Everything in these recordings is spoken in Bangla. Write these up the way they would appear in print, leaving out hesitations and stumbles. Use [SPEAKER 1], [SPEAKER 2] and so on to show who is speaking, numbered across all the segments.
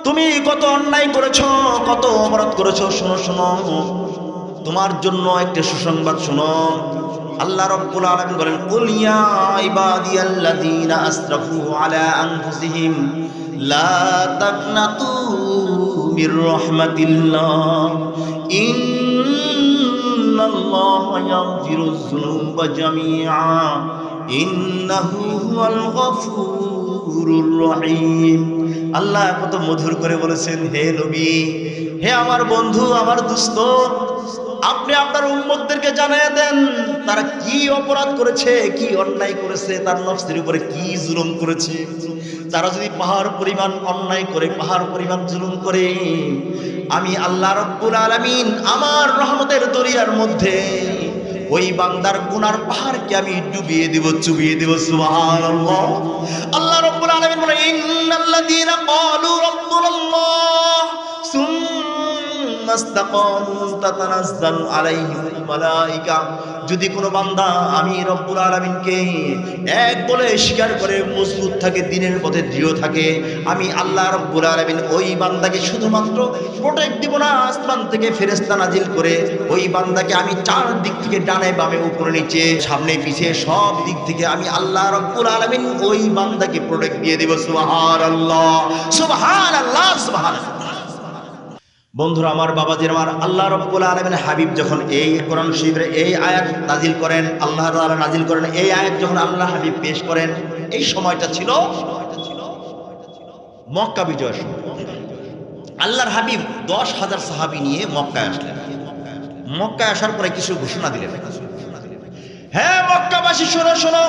[SPEAKER 1] তুমি কত অন্যায় করেছো, কত অপরাধ করেছো। শোনো শোনো, তোমার জন্য একটা সুসংবাদ শোনো। আল্লাহ রাব্বুল আলামিন বলেন, কুল ইয়া ইবাদিয়াল্লাযীনা আসরাফু আলা আনফুসিহিম লা তাকনাতু মির রাহমাতিল্লাহ ইন্নাল্লাহা ইয়াগফিরুয যুনুবা জামিআ ইন্নাহু হুয়াল গফুরুর রহিম। আল্লাহ কত মধুর করে বলেছেন, হে নবী, হে আমার বন্ধু, আমার দোস্ত, আপনি আপনার উম্মতদেরকে জানিয়ে দেন তারা কি অপরাধ করেছে, কি অন্যায় করেছে, তার নফসের উপরে কি জুলুম করেছে। তারা যদি পাহাড় পরিমাণ অন্যায় করে, পাহাড় পরিমাণ জুলুম করে, আমি আল্লাহ রাব্বুল আলামিন আমার রহমতের দরিয়ার মধ্যে ওই বান্দার গুনার পাহাড়কে আমি ডুবিয়ে দেব, চুবিয়ে দেব। সুবহানাল্লাহ। আল্লাহ রাব্বুল আলামিন বলেন, ইন্নাল্লাযীনা ক্বালু রাব্বুনাল্লাহ সুম্মা ইসতাকামু তাতানাজ্জালু আলাইহিমুল মালায়েকা। যদি কোনো বান্দা আমি রব্বুল আলামিনকে এক বলে স্বীকার করে মজবুত থাকে, দিনের পথে দৃঢ় থাকে, আমি আল্লাহ রব্বুল আলামিন ওই বান্দাকে শুধুমাত্র প্রোটেক্ট দিব না, আসমান থেকে ফেরেশতা নাজিল করে ওই বান্দাকে আমি চার দিক থেকে, ডানে বামে উপরে নিচে সামনে পিছিয়ে সব দিক থেকে আমি আল্লাহ রব্বুল আলামিন ওই বান্দাকে প্রোটেক্ট দিয়ে দেব। সুবহানাল্লাহ, সুবহানাল্লাহ, সুবহানাল্লাহ। বন্ধুরা আমার, বাবাজির আমার, আল্লাহ রাব্বুল আলামিন হাবিব যখন এই কোরআন শরীফের এই আয়াত নাজিল করেন, আল্লাহ তাআলা নাজিল করেন, এই আয়াত যখন আল্লাহ হাবিব পেশ করেন, এই সময়টা ছিল মক্কা বিজয়ের সময়। আল্লাহর হাবিব 10,000 সাহাবী নিয়ে মক্কায় আসলেন। মক্কায় আসার পরে কিছু ঘোষণা দিলেন, হ্যাঁ মক্কাবাসী, শোনো শোনো,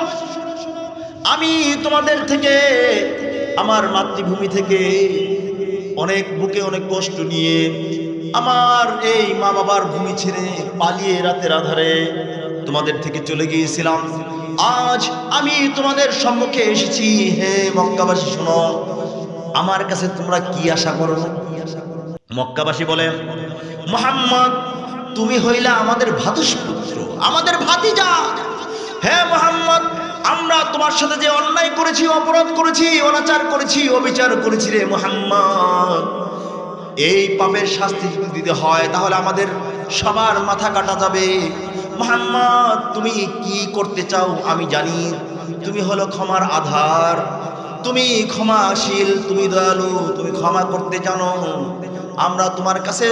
[SPEAKER 1] আমি তোমাদের থেকে, আমার মাতৃভূমি থেকে অনেক বুকে অনেক কষ্ট নিয়ে আমার এই মা বাবার ভূমি ছেড়ে পালিয়ে রাতের আধারে তোমাদের থেকে চলে গিয়েছিলাম। আজ আমি তোমাদের সম্মুখে এসেছি। হে মক্কাবাসী, শোনো, আমার কাছে তোমরা কি আশা করো? মক্কাবাসী বলে, মুহাম্মদ, তুমি হইলা আমাদের ভ্রাতুষ্পুত্র, আমাদের ভাতিজা। হে মুহাম্মদ, আমরা তোমার সাথে যে অন্যায় করেছি, অপরাধ করেছি, অনাচার করেছি, অবিচার করেছি রে মুহাম্মদ, এই পাপের শাস্তি যদি দিতে হয় তাহলে আমাদের সবার মাথা কাটা যাবে। মুহাম্মদ, তুমি কি করতে চাও আমি জানি। তুমি হলো ক্ষমার আধার, তুমি ক্ষমাশীল, তুমি দয়ালু, তুমি ক্ষমা করতে জানো। আমরা তোমার কাছে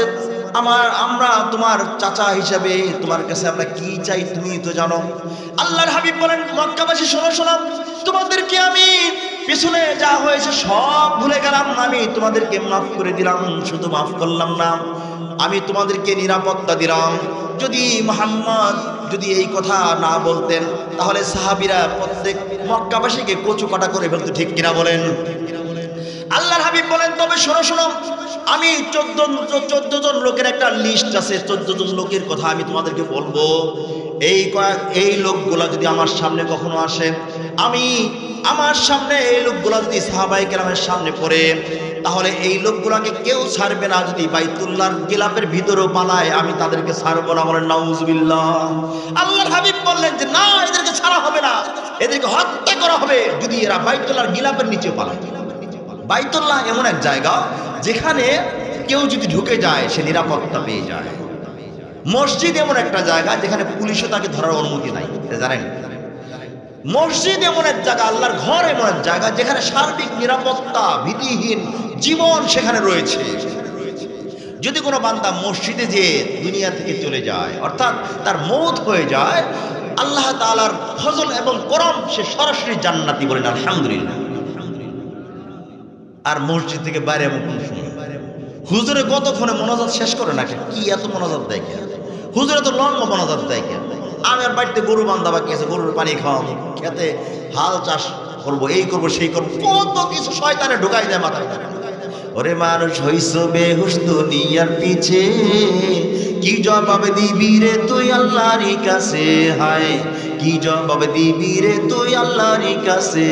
[SPEAKER 1] আমরা তোমার চাচা হিসাবে তোমার কাছে আমরা কি চাই তুমি তো জানো। আল্লাহর হাবিব বলেন, মক্কাবাসী শোনো শোনো, তোমাদেরকে আমি পিছনে যা হয়েছে সব ভুলে গেলাম, আমি তোমাদেরকে মাফ করে দিলাম। শুধু মাফ করলাম না, আমি তোমাদেরকে নিরাপত্তা দিলাম। যদি মুহাম্মদ যদি এই কথা না বলতেন তাহলে সাহাবীরা প্রত্যেক মক্কাবাসীকে কচু কাটা করে ফেলতো, ঠিক কিনা বলেন? আল্লাহর হাবিব বলেন, তবে শোনো শোনো, আমি 14 জন লোকের একটা লিস্ট আছে, 14 জন লোকের কথা আমি তোমাদেরকে বলবো। এই লোকগুলা যদি আমার সামনে কখনো আসে, আমি আমার সামনে এই লোকগুলা যদি সাহাবায়ে কেরামের সামনে পড়ে, তাহলে এই লোকগুলাকে কেউ ছাড়বে না। যদি বাইতুল্লাহর গিলাফের ভিতরেও পালায়, আমি তাদেরকে ছাড়বো না। বলেন নাউজুবিল্লাহ। আল্লাহর হাবিব বললেন যে না, এদেরকে ছাড়া হবে না, এদেরকে হত্যা করা হবে যদি এরা বাইতুল্লাহর গিলাফের নিচে পালায়। বাইতুল্লাহ এমন এক জায়গা যেখানে কেউ যদি ঢুকে যায় সে নিরাপত্তা পেয়ে যায়। মসজিদ এমন একটা জায়গা যেখানে পুলিশও তাকে ধরার অনুমতি নাই, জানেন? মসজিদ এমন এক জায়গা, আল্লাহর ঘর এমন এক জায়গা যেখানে সার্বিক নিরাপত্তা, ভীতিহীন জীবন সেখানে রয়েছে। যদি কোনো বান্দা মসজিদে যে দুনিয়া থেকে চলে যায়, অর্থাৎ তার মওত হয়ে যায়, আল্লাহ তাআলার ফজল এবং করম, সে সরাসরি জান্নাতি। বলেন আলহামদুলিল্লাহ। আর মসজিদ থেকে বাইরে এমন কোন সময় হুজুরে কতক্ষণে মোনাজাত শেষ করে নাকি? কি এত মোনাজাত দেয় কে? হুজুরে তো লম্বা মোনাজাত দেয় কে? আমি আর বাড়িতে গরু বান্ধা বাকি আছে, গরুর পানি খাওয়াবো, খেতে হাল চাষ করবো, এই করবো সেই করবো, কত কিছু শয়তানে ঢুকাই দেয় মাথায়। ওরে মানুষ হইছ বেহুশ দুনিয়ার পিছে, কি জবাব দিবি রে তুই আল্লাহর কাছে? হায়, কি জবাব দিবি রে তুই আল্লাহর কাছে?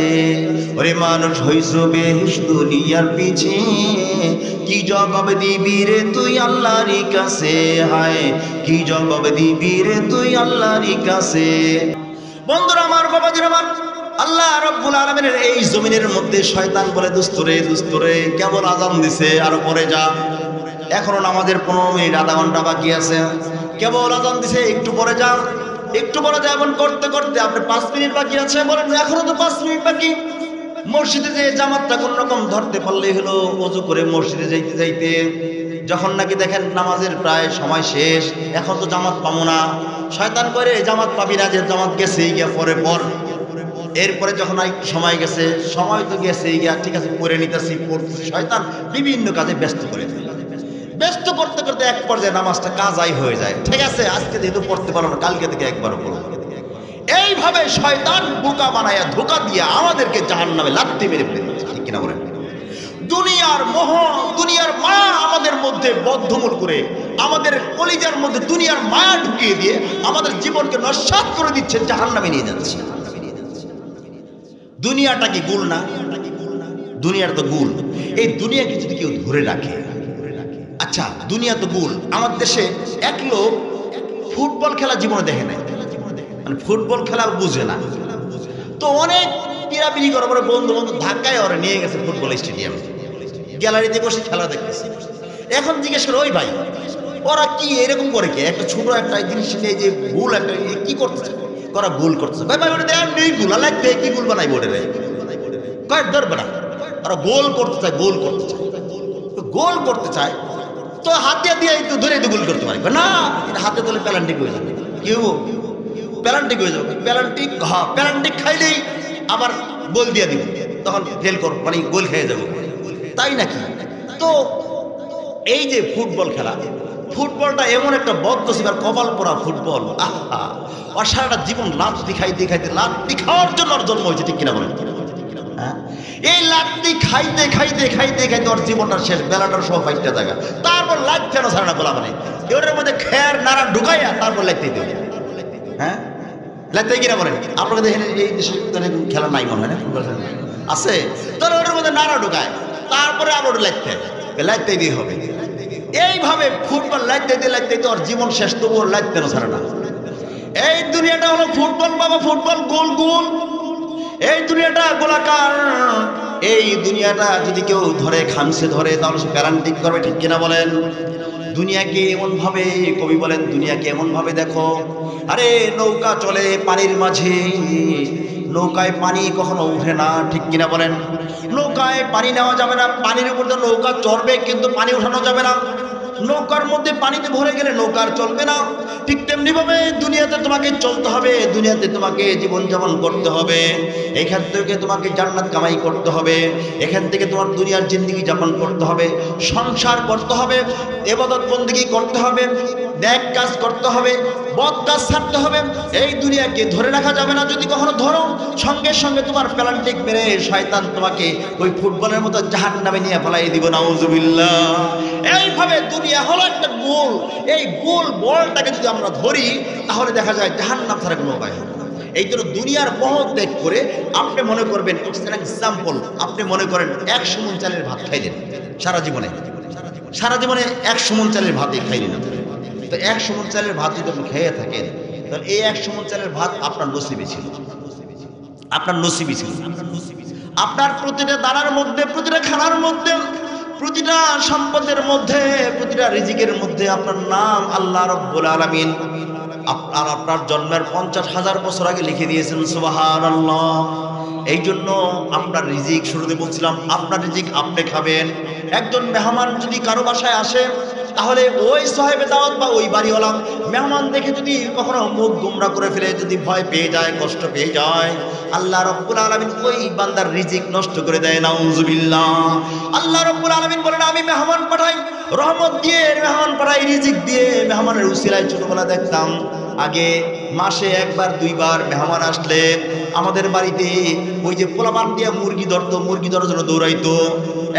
[SPEAKER 1] ওরে মানুষ হইছ বেহুশ দুনিয়ার পিছে, কি জবাব দিবি রে তুই আল্লাহর কাছে? হায়, কি জবাব দিবি রে তুই আল্লাহর কাছে? বন্ধুরা আমার, বাবাজির আমার, আল্লাহ রাব্বুল আলামিনের এই জমিনের মধ্যে শয়তান বলে দুস্তরে দুস্তরে কেবল আজান দিছে আর পরে যা, এখনো নামাজের 15 মিনিট আধা ঘন্টা বাকি আছে, কেবল আজান দিছে একটু পরে যা একটু পরে যা, এমন করতে করতে আপনি 5 মিনিট বাকি আছে, বলেন এখনো তো 5 মিনিট বাকি। মসজিদে যে জামাতটা কোন রকম ধরতে পারলেই হলো, ওযু করে মসজিদে যাইতে যাইতে যখন নাকি দেখেন নামাজের প্রায় সময় শেষ, এখন তো জামাত পাবো না, শয়তান করে জামাত পাবি না, যে জামাত গেছে গিয়া পরে পর। এরপরে যখন একটু সময় গেছে, সময় তো গেছে গিয়া, ঠিক আছে পড়ে নিতেছি পড়তেছি, শয়তান বিভিন্ন কাজে ব্যস্ত করে দেয়। ব্যস্ত করতে করতে এক পর্যায়ে নামাজটা কাজাই হয়ে যায়, ঠিক আছে আজকে যেহেতু পড়তে পারো না, কালকে থেকে একবারও পড়ো। এইভাবে শয়তান বোকা বানায়া ধোকা দিয়ে আমাদেরকে জাহান্নামে লাথি মেরে ফেলে দিচ্ছে, ঠিক কিনা বলেন? দুনিয়ার মোহ, দুনিয়ার মায়া আমাদের মধ্যে বদ্ধমূল করে, আমাদের কলিজার মধ্যে দুনিয়ার মায়া ঢুকিয়ে দিয়ে আমাদের জীবনকে নস্যাৎ করে দিচ্ছে, জাহান্নামে নিয়ে যাচ্ছে। দুনিয়াটা কি গুল না? দুনিয়ার তো গুল। এই দুনিয়াকে যদি কেউ ধরে রাখে, আচ্ছা দুনিয়া তো গুল। আমার দেশে এক লোক ফুটবল খেলা জীবনে দেখে নাই, মানে ফুটবল খেলা বুঝে না, তো অনেক পিড়াপিড়ি করার পরে বন্ধু বন্ধু ধাক্কায় ওরা নিয়ে গেছে ফুটবল স্টেডিয়ামে, গ্যালারিতে বসে খেলা দেখতেছে। এখন জিজ্ঞেস করে, ওই ভাই ওরা কি এরকম করে, কে একটা ছোট একটা জিনিস নিয়ে যে ভুল একটা কি করতেছে, ওরা ভুল করতেছে, ভাই ভাই ওটা দেখ নেই ভুল লাগবে, কি ভুল বানাই বোর্ডে রে কয়েক ধরবে না, ওরা গোল করতে চায়, গোল করতে চায়, তো গোল করতে চায় তো হাতে দিয়ে একটু ধরে একটু গোল করতে পারবে না, এটা হাতে ধরে প্যালান্টিক হয়ে যাবে, কি হবো প্যালান্টিক হয়ে যাবে, প্যালান্টিক, হ্যাঁ প্যালান্টিক খাইলেই আবার গোল দিয়ে দিব, তখন ফেল কর মানে গোল খেয়ে যাবো, তাই নাকি? তো এই যে ফুটবল খেলা, ফুটবলটা এমন একটা বদনসিব আর কপাল পোড়া ফুটবল, আহা আর সারাটা জীবন লাত্তি খাইতে খাইতে, লাত্তি খাওয়ার জন্য ওর জন্ম হয়েছে, ঠিক কিনা বলেন? হ্যাঁ, এই লাত্তি খাইতে খাইতে খাইতে খাইতে ওর জীবনটা শেষ, বেলাটার সহ ফাইটটা জায়গা, তারপর লাগছে না সারা গোলা মানে ওটার মধ্যে খেয়ার নাড়া ঢুকাইয়া তারপর লাগতেই দেবে। হ্যাঁ লাগতে কিনা বলেন? আপনাকে দেখেন এই দেশে খেলা নাই মনে হয় না, ফুটবল খেলা আছে, তাহলে ওটার মধ্যে নাড়া ঢুকায় তারপরে আবার ওটা লাগতেই দিয়ে হবে। এইভাবে ফুটবল লাগতে দিয়ে ওর জীবন শেষ, তবু ওর লাগতে না ছাড়া না। এই দুনিয়াটা হলো ফুটবল বাবা, ফুটবল গোল গোল, এই দুনিয়াটা গোলাকার। এই দুনিয়াটা যদি কেউ ধরে খামসে ধরে তাহলে সে প্যারান্টিক করবে, ঠিক কিনা বলেন? দুনিয়াকে এমন ভাবে, কবি বলেন দুনিয়াকে এমন ভাবে দেখো, আরে নৌকা চলে পানির মাঝে, নৌকায় পানি কখনো উঠে না, ঠিক কিনা বলেন? নৌকায় পানি নেওয়া যাবে না, পানির উপর তো নৌকা চড়বে কিন্তু পানি উঠানো যাবে না, নৌকার মধ্যে পানিতে ভরে গেলে নৌকা আর চলবে না। ঠিক তেমনি ভাবে দুনিয়াতে তোমাকে চলতে হবে, দুনিয়াতে তোমাকে জীবনযাপন করতে হবে, এখান থেকে তোমাকে জান্নাত কামাই করতে হবে, এখান থেকে তোমার দুনিয়ার জিন্দেগি যাপন করতে হবে, সংসার করতে হবে, ইবাদত বন্দেগী করতে হবে, নেক কাজ করতে হবে, বদ কাজ ছাড়তে হবে। এই দুনিয়াকে ধরে রাখা যাবে না, যদি কখনো ধরো সঙ্গে সঙ্গে তোমার প্যালান্টিক মেরে শয়তান তোমাকে ওই ফুটবলের মতো জাহান্নামে নিয়ে ফেলাই দিব, নাউজুবিল্লাহ। এইভাবে দুনিয়া হলো একটা গোল, এই গোল বলটাকে যদি আমরা ধরি তাহলে দেখা যায় জাহান্নাম ছাড়া কোনো উপায় হবে না। এই জন্য দুনিয়ার মোহ ত্যাগ করে আপনি মনে করবেন, এক্সাম্পল আপনি মনে করেন 100 মণ চালের ভাত খাইলেন সারা জীবনে, সারা জীবনে 100 মণ চালের ভাতই খাইলেন, তো 100 মণ চালের ভাত যদি আপনি খেয়ে থাকেন তাহলে এই 100 মণ চালের ভাত আপনার নসিবে ছিল, আপনার নসিবে ছিল। আপনার প্রতিটা দানার মধ্যে, প্রতিটা খানার মধ্যে, প্রতিটা সম্পদের মধ্যে, প্রতিটা রিজিকের মধ্যে আপনার নাম আল্লাহ রাব্বুল আলামিন আপনার জন্মের 50,000 বছর আগে লিখে দিয়েছেন, সুবহানাল্লাহ। এই জন্য আপনার রিজিক, শুরুতে বলছিলাম আপনার রিজিক আপনি খাবেন। একজন মেহমান যদি কারো বাসায় আসে তাহলে ওই সাহেবে দাওয়াত বা ওই বাড়িওয়ালা মেহমান দেখে যদি কখনো মুখ গোমরা করে ফেলে, যদি ভয় পেয়ে যায়, কষ্ট পেয়ে যায়, আল্লাহ রাব্বুল আলামিন ওই বান্দার রিজিক নষ্ট করে দেয়, নাউজুবিল্লাহ। আল্লাহ রাব্বুল আলামিন বলেন আমি মেহমান পাঠাই রহমত দিয়ে, মেহমান পাঠাই রিজিক দিয়ে। মেহমানের উসিলায় ছোটবেলা দেখতাম আগে মাসে 1বার 2বার মেহমান আসলে আমাদের বাড়িতে ওই যে পোলাপান দিয়ে মুরগি ধরতো, মুরগি ধরার জন্য দৌড়াইতো।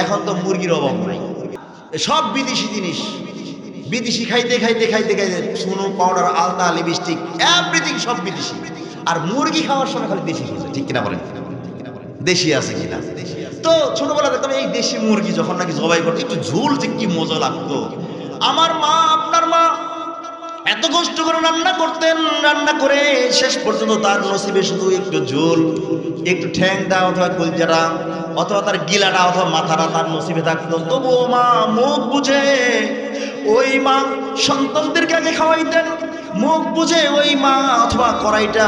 [SPEAKER 1] এখন তো মুরগির অভাব নাই, সব বিদেশি জিনিস, বিদেশি খাইতে খাইতে খাইতে খাইতে চুনো, পাউডার, আলতা, লিপস্টিক, এভরিথিং সব বিদেশি। আর মুরগি খাওয়ার সময় খালি দেশি হচ্ছে, ঠিক কিনা বলেন? দেশি আছে কিনা? তো ছোটবেলা দেখতাম এই দেশি মুরগি যখন নাকি জবাই করতো, একটু ঝোল যে কি মজা লাগতো। আমার মা, আপনার মা এত কষ্ট করে রান্না করতেন, রান্না করে শেষ পর্যন্ত তার নসিবে শুধু একটু ঝোল, একটু ঠ্যাংটা অথবা কলজাটা অথবা তার গিলাটা অথবা মাথাটা তার নসিবে থাকতো। তবুও মা মুখ বুঝে ওই মা সন্তানদেরকে আগে খাওয়াইতেন। মুখ বুঝে ওই মা অথবা কড়াইটা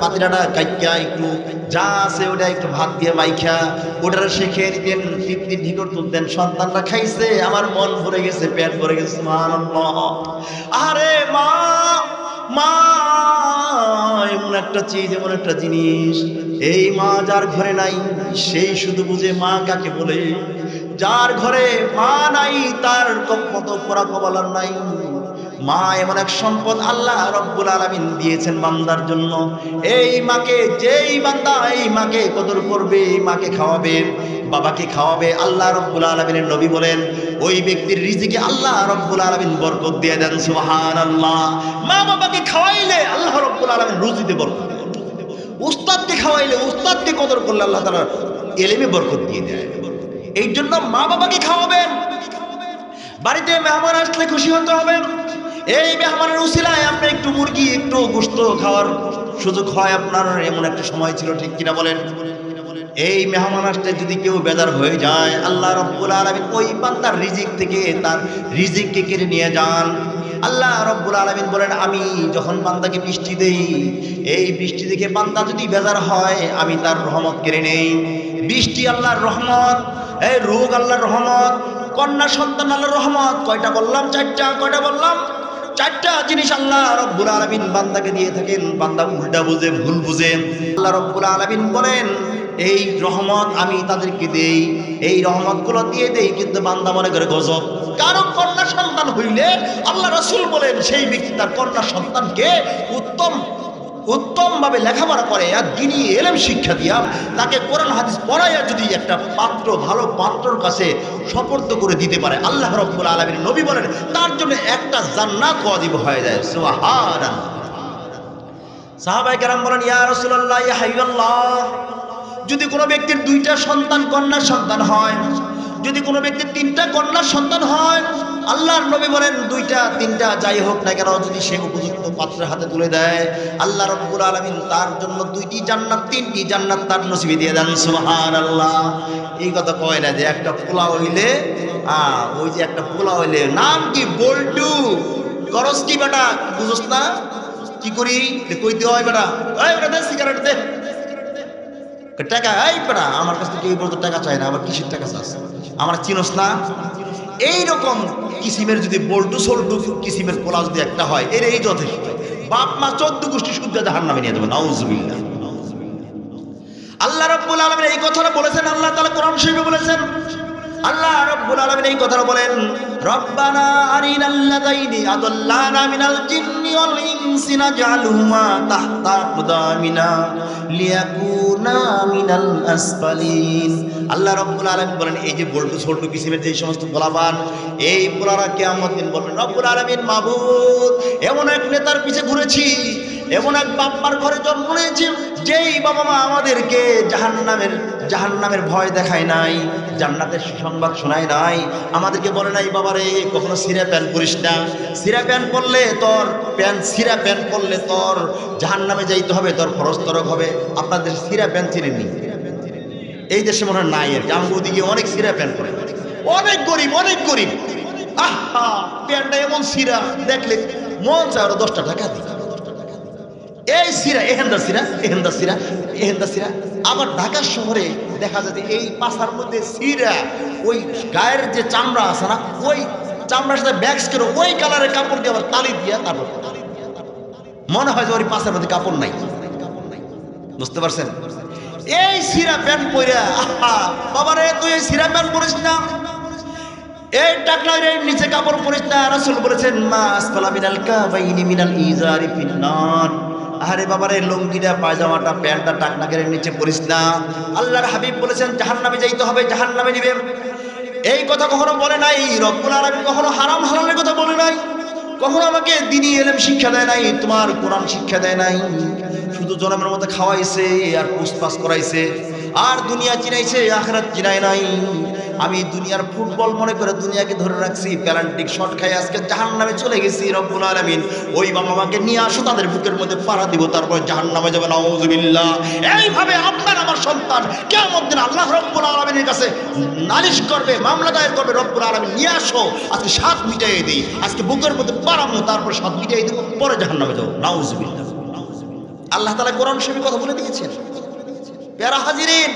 [SPEAKER 1] পাতিলাটা কাইকা একটু যা আছে ওটা একটু ভাত দিয়ে মাইখা ওটার সে খেয়ে নিতেন, তৃপ্তি ঢিকর তুলতেন। সন্তানরা খাইছে, আমার মন ভরে গেছে, পেট ভরে গেছে। সুবহানাল্লাহ। আরে মা, মা এমন একটা চিজ, এমন একটা জিনিস, এই মা যার ঘরে নাই সেই শুধু বুঝে মা কাকে বলে। যার ঘরে মা নাই তার কত পোড়া কপাল নাই। মা এমন এক সম্পদ আল্লাহ রব্বুল আলামিন দিয়েছেন বান্দার জন্য। এই মাকে, যেই বান্দা এই মাকে কদর করবে, এই মাকে খাওয়াবে, বাবাকে খাওয়াবে, আল্লাহ রব্বুল আলামিনের নবী বলেন ওই ব্যক্তির রিজিকে আল্লাহ রব্বুল আলামিন বরকত দিয়ে দেন। সুবহানাল্লাহ। মা বাবাকে খাওয়াইলে আল্লাহ রব্বুল আলামিন রুজিতে বরকত দেন। উস্তাদকে খাওয়াইলে, উস্তাদকে কদর করলে আল্লাহ তাআলা ইলমে বরকত দিয়ে দেয়। এই জন্য মা বাবাকে খাওয়াবেন। বাড়িতে মেহমান আসলে খুশি হতে হবে। এই মেহমানের উসিলায় আপনি একটু মুরগি, একটু গোশত খাওয়ার সুযোগ হয় আপনার। এমন একটা সময় ছিল, ঠিক কিনা বলেন? এই মেহমান আসলে যদি কেউ বেজার হয়ে যায়, আল্লাহ রব্বুল আলামিন ওই বান্দার রিজিক থেকে তার রিজিককে কেড়ে নিয়ে যান। আল্লাহ রব্বুল আলামিন বলেন আমি যখন বান্দাকে বৃষ্টি দেই, এই বৃষ্টি দেখে বান্দা যদি বেজার হয় আমি তার রহমত কেড়ে নেই। বৃষ্টি আল্লাহর রহমত, এই রোগ আল্লাহর রহমত, কন্যা সন্তান আল্লাহর রহমত। কয়টা বললাম? চারটা। কয়টা বললাম? চারটা জিনিস আল্লাহ রব্বুল আলামিন বান্দাকে দিয়ে থাকেন। বান্দা উল্টা বুঝে, ভুল বুঝে। আল্লাহ রব্বুল আলামিন বলেন এই রহমত আমি তাদেরকে দেই, এই রহমতগুলো দিয়ে দেই, কিন্তু বান্দা মনে করে গজব। কারো কন্যা সন্তান হইলে আল্লাহ রাসূল বলেন সেই ব্যক্তি তার কন্যা সন্তানকে উত্তম ভাবে লেখাপড়া করে আর দিনী ইলম শিক্ষা দিয়া তাকে কোরআন হাদিস পড়াইয়া যদি একটা পাত্র, ভালো পাত্রর কাছে সুপর্দ করে দিতে পারে, আল্লাহ রাব্বুল আলামিন নবী বলেন তার জন্য একটা জান্নাত ওয়াজিব হয়ে যায়। সুবহানাল্লাহ। সাহাবায়ে কেরাম বলেন ইয়া রাসূলুল্লাহ, ইয়া হাবিবাল্লাহ, যদি কোনো ব্যক্তির দুইটা সন্তান কন্যা সন্তান হয়, যদি কোনো ব্যক্তির তিনটা কন্যা সন্তান হয়, আল্লাহর নবী বলেন দুইটা তিনটা যাই হোক না কেন, যদি সে উপযুক্ত পাত্রের হাতে তুলে দেয়, আল্লাহ রাব্বুল আলামিন তার জন্য দুইটি জান্নাত, তিনটি জান্নাত তার নসিবে দিয়ে দেন। সুবহানাল্লাহ। এই কথা কয় না যে একটা পোলা হইলে, ওই যে একটা পোলা হইলে নাম কি বল্টু, করস কি বেটা, বুঝছ না কি করি, কইতে হয় বেটা, এই বেটা দে সিগারেট দে টাকা, এই বেটা আমার কাছ থেকে এই বলতো টাকা চাই না, আমার কিসের টাকা চাস, আমার চিনস না। এইরকম কিসিমের যদি বল্টু সল্টু কিসিমের পোলা যদি একটা হয়, এর এই যথেষ্ট। বাপ মা 14 গোষ্ঠী শুদ্ধ জাহান্নামে নিয়ে যাবে। নাউজুবিল্লাহ। আল্লাহ রাব্বুল আলামিন এই কথাটা বলেছেন, আল্লাহ তাআলা কোরআন শরীফে বলেছেন। আল্লাহ রাব্বুল আলামিন এই কথাটা বলেন, রব্বানা আরিনাল্লাযাইনি আদাল্লানা মিনাল জিন্নি ওয়াল ইনসি নাজআলহুমা তাহতা আকদামিনা লিয়াকুনা মিনাল আসফালিন। আল্লাহ রাব্বুল আলামিন বলেন এই যে বল্টু ছোট্ট কিসিমের যে সমস্ত পোলাপান, এই পোলারা কিয়ামত দিন বলবেন রব্বুল আলামিন মাবুদ, এমন এক নেতার পিছে ঘুরেছি, এমন এক বাপ্পার ঘরে জন্ম নিয়েছি যেই বাবা মা আমাদেরকে জাহান্নামের ভয় দেখায় নাই, জান্নাতের সুসংবাদ শোনায় নাই, আমাদেরকে বলে নাই বাবারে কখনো সিরা প্যান্ট পরিস না, সিরা প্যান্ট পরলে তোর সিরা প্যান্ট পরলে তোর জাহান্নামে যাইতে হবে, তোর খরচ তরক হবে। আপনাদের সিরা প্যান্ট চিনেননি? এই দেশে মনে হয় নাই আর কি। আমাকে ওদিকে অনেক সিরা প্যান্ট পরে, অনেক গরিব, অনেক গরিব। আহা, প্যান্টটা এমন সিরা দেখলে মন চায় আরো 10টা টাকা দিই। এই সিরা, এহেন্দা সিরা, এহেন্দা সিরা, এহেন্দা সিরা। আবার ঢাকা শহরে দেখা যায় যে এই পাশার মধ্যে সিরা, ওই গায়ের যে চামড়া আছে না, ওই চামড়ার সাথে ব্যাক্স করে ওই কালারের কাপড় দিয়ে আবার তালি দিয়া তারপর মনে হয় যে ওই পাশার মধ্যে কাপড় নাই। বুঝতে পারছেন? এই সিরা প্যান্ট পরে, আহা বাবারে তুই এই সিরা প্যান্ট পরিস না, এই টাকলার নিচে কাপড় পরিস না। রাসূল বলেছেন মা আসফালা মিনাল কাবাইনি মিনাল ইজারি ফিন্নার। আরে বাবারে লুঙ্গিটা, পায়জামাটা, প্যান্টটা টাকনাকের নিচে পরিস না। আল্লাহর হাবিব বলেছেন জাহান্নামে যাইতে হবে, জাহান্নামে নিবে। এই কথা কখনো বলে নাই রব্বুল আলামিন, কখনো হারাম হালালের কথা বলে নাই, কখনো আমাকে দ্বীনি ইলম শিক্ষা দেয় নাই, তোমার কোরআন শিক্ষা দেয় নাই। শুধু জনমের মধ্যে খাওয়াইছে আর পুষপাস করাইছে, আর দুনিয়া চিনাইছে, আখিরাত চিনায় নাই। আমি দুনিয়ার ফুটবল মনে করে দুনিয়াকে ধরে রাখছি, প্যারান্টিক শট খাই আজকে জাহান্নামে চলে গেছি। রব্বুল আলামিন ওই বাবা মাকে নিয়ে আসো, তাদের বুকের মধ্যে পাড়া দিব, তারপর জাহান্নামে যাবে, নাউযুবিল্লাহ। এইভাবে আপনার আমার সন্তান কিয়ামত দিন আল্লাহ রব্বুল আলামিনের কাছে নালিশ করবে, মামলা দায়ের করবে, রব্বুল আলামিন নিয়ে আসো, আজকে স্বাদ মিটাইয়ে দিই, আজকে বুকের মধ্যে পাড়াবো, তারপর স্বাদ মিটাইয়ে দেবো, পরে জাহান্নামে যাবো, নাউযুবিল্লাহ। আল্লাহ তাআলা কোরআন শরীফে কথা বলে দিয়েছেন। প্যারা হাজিরিন,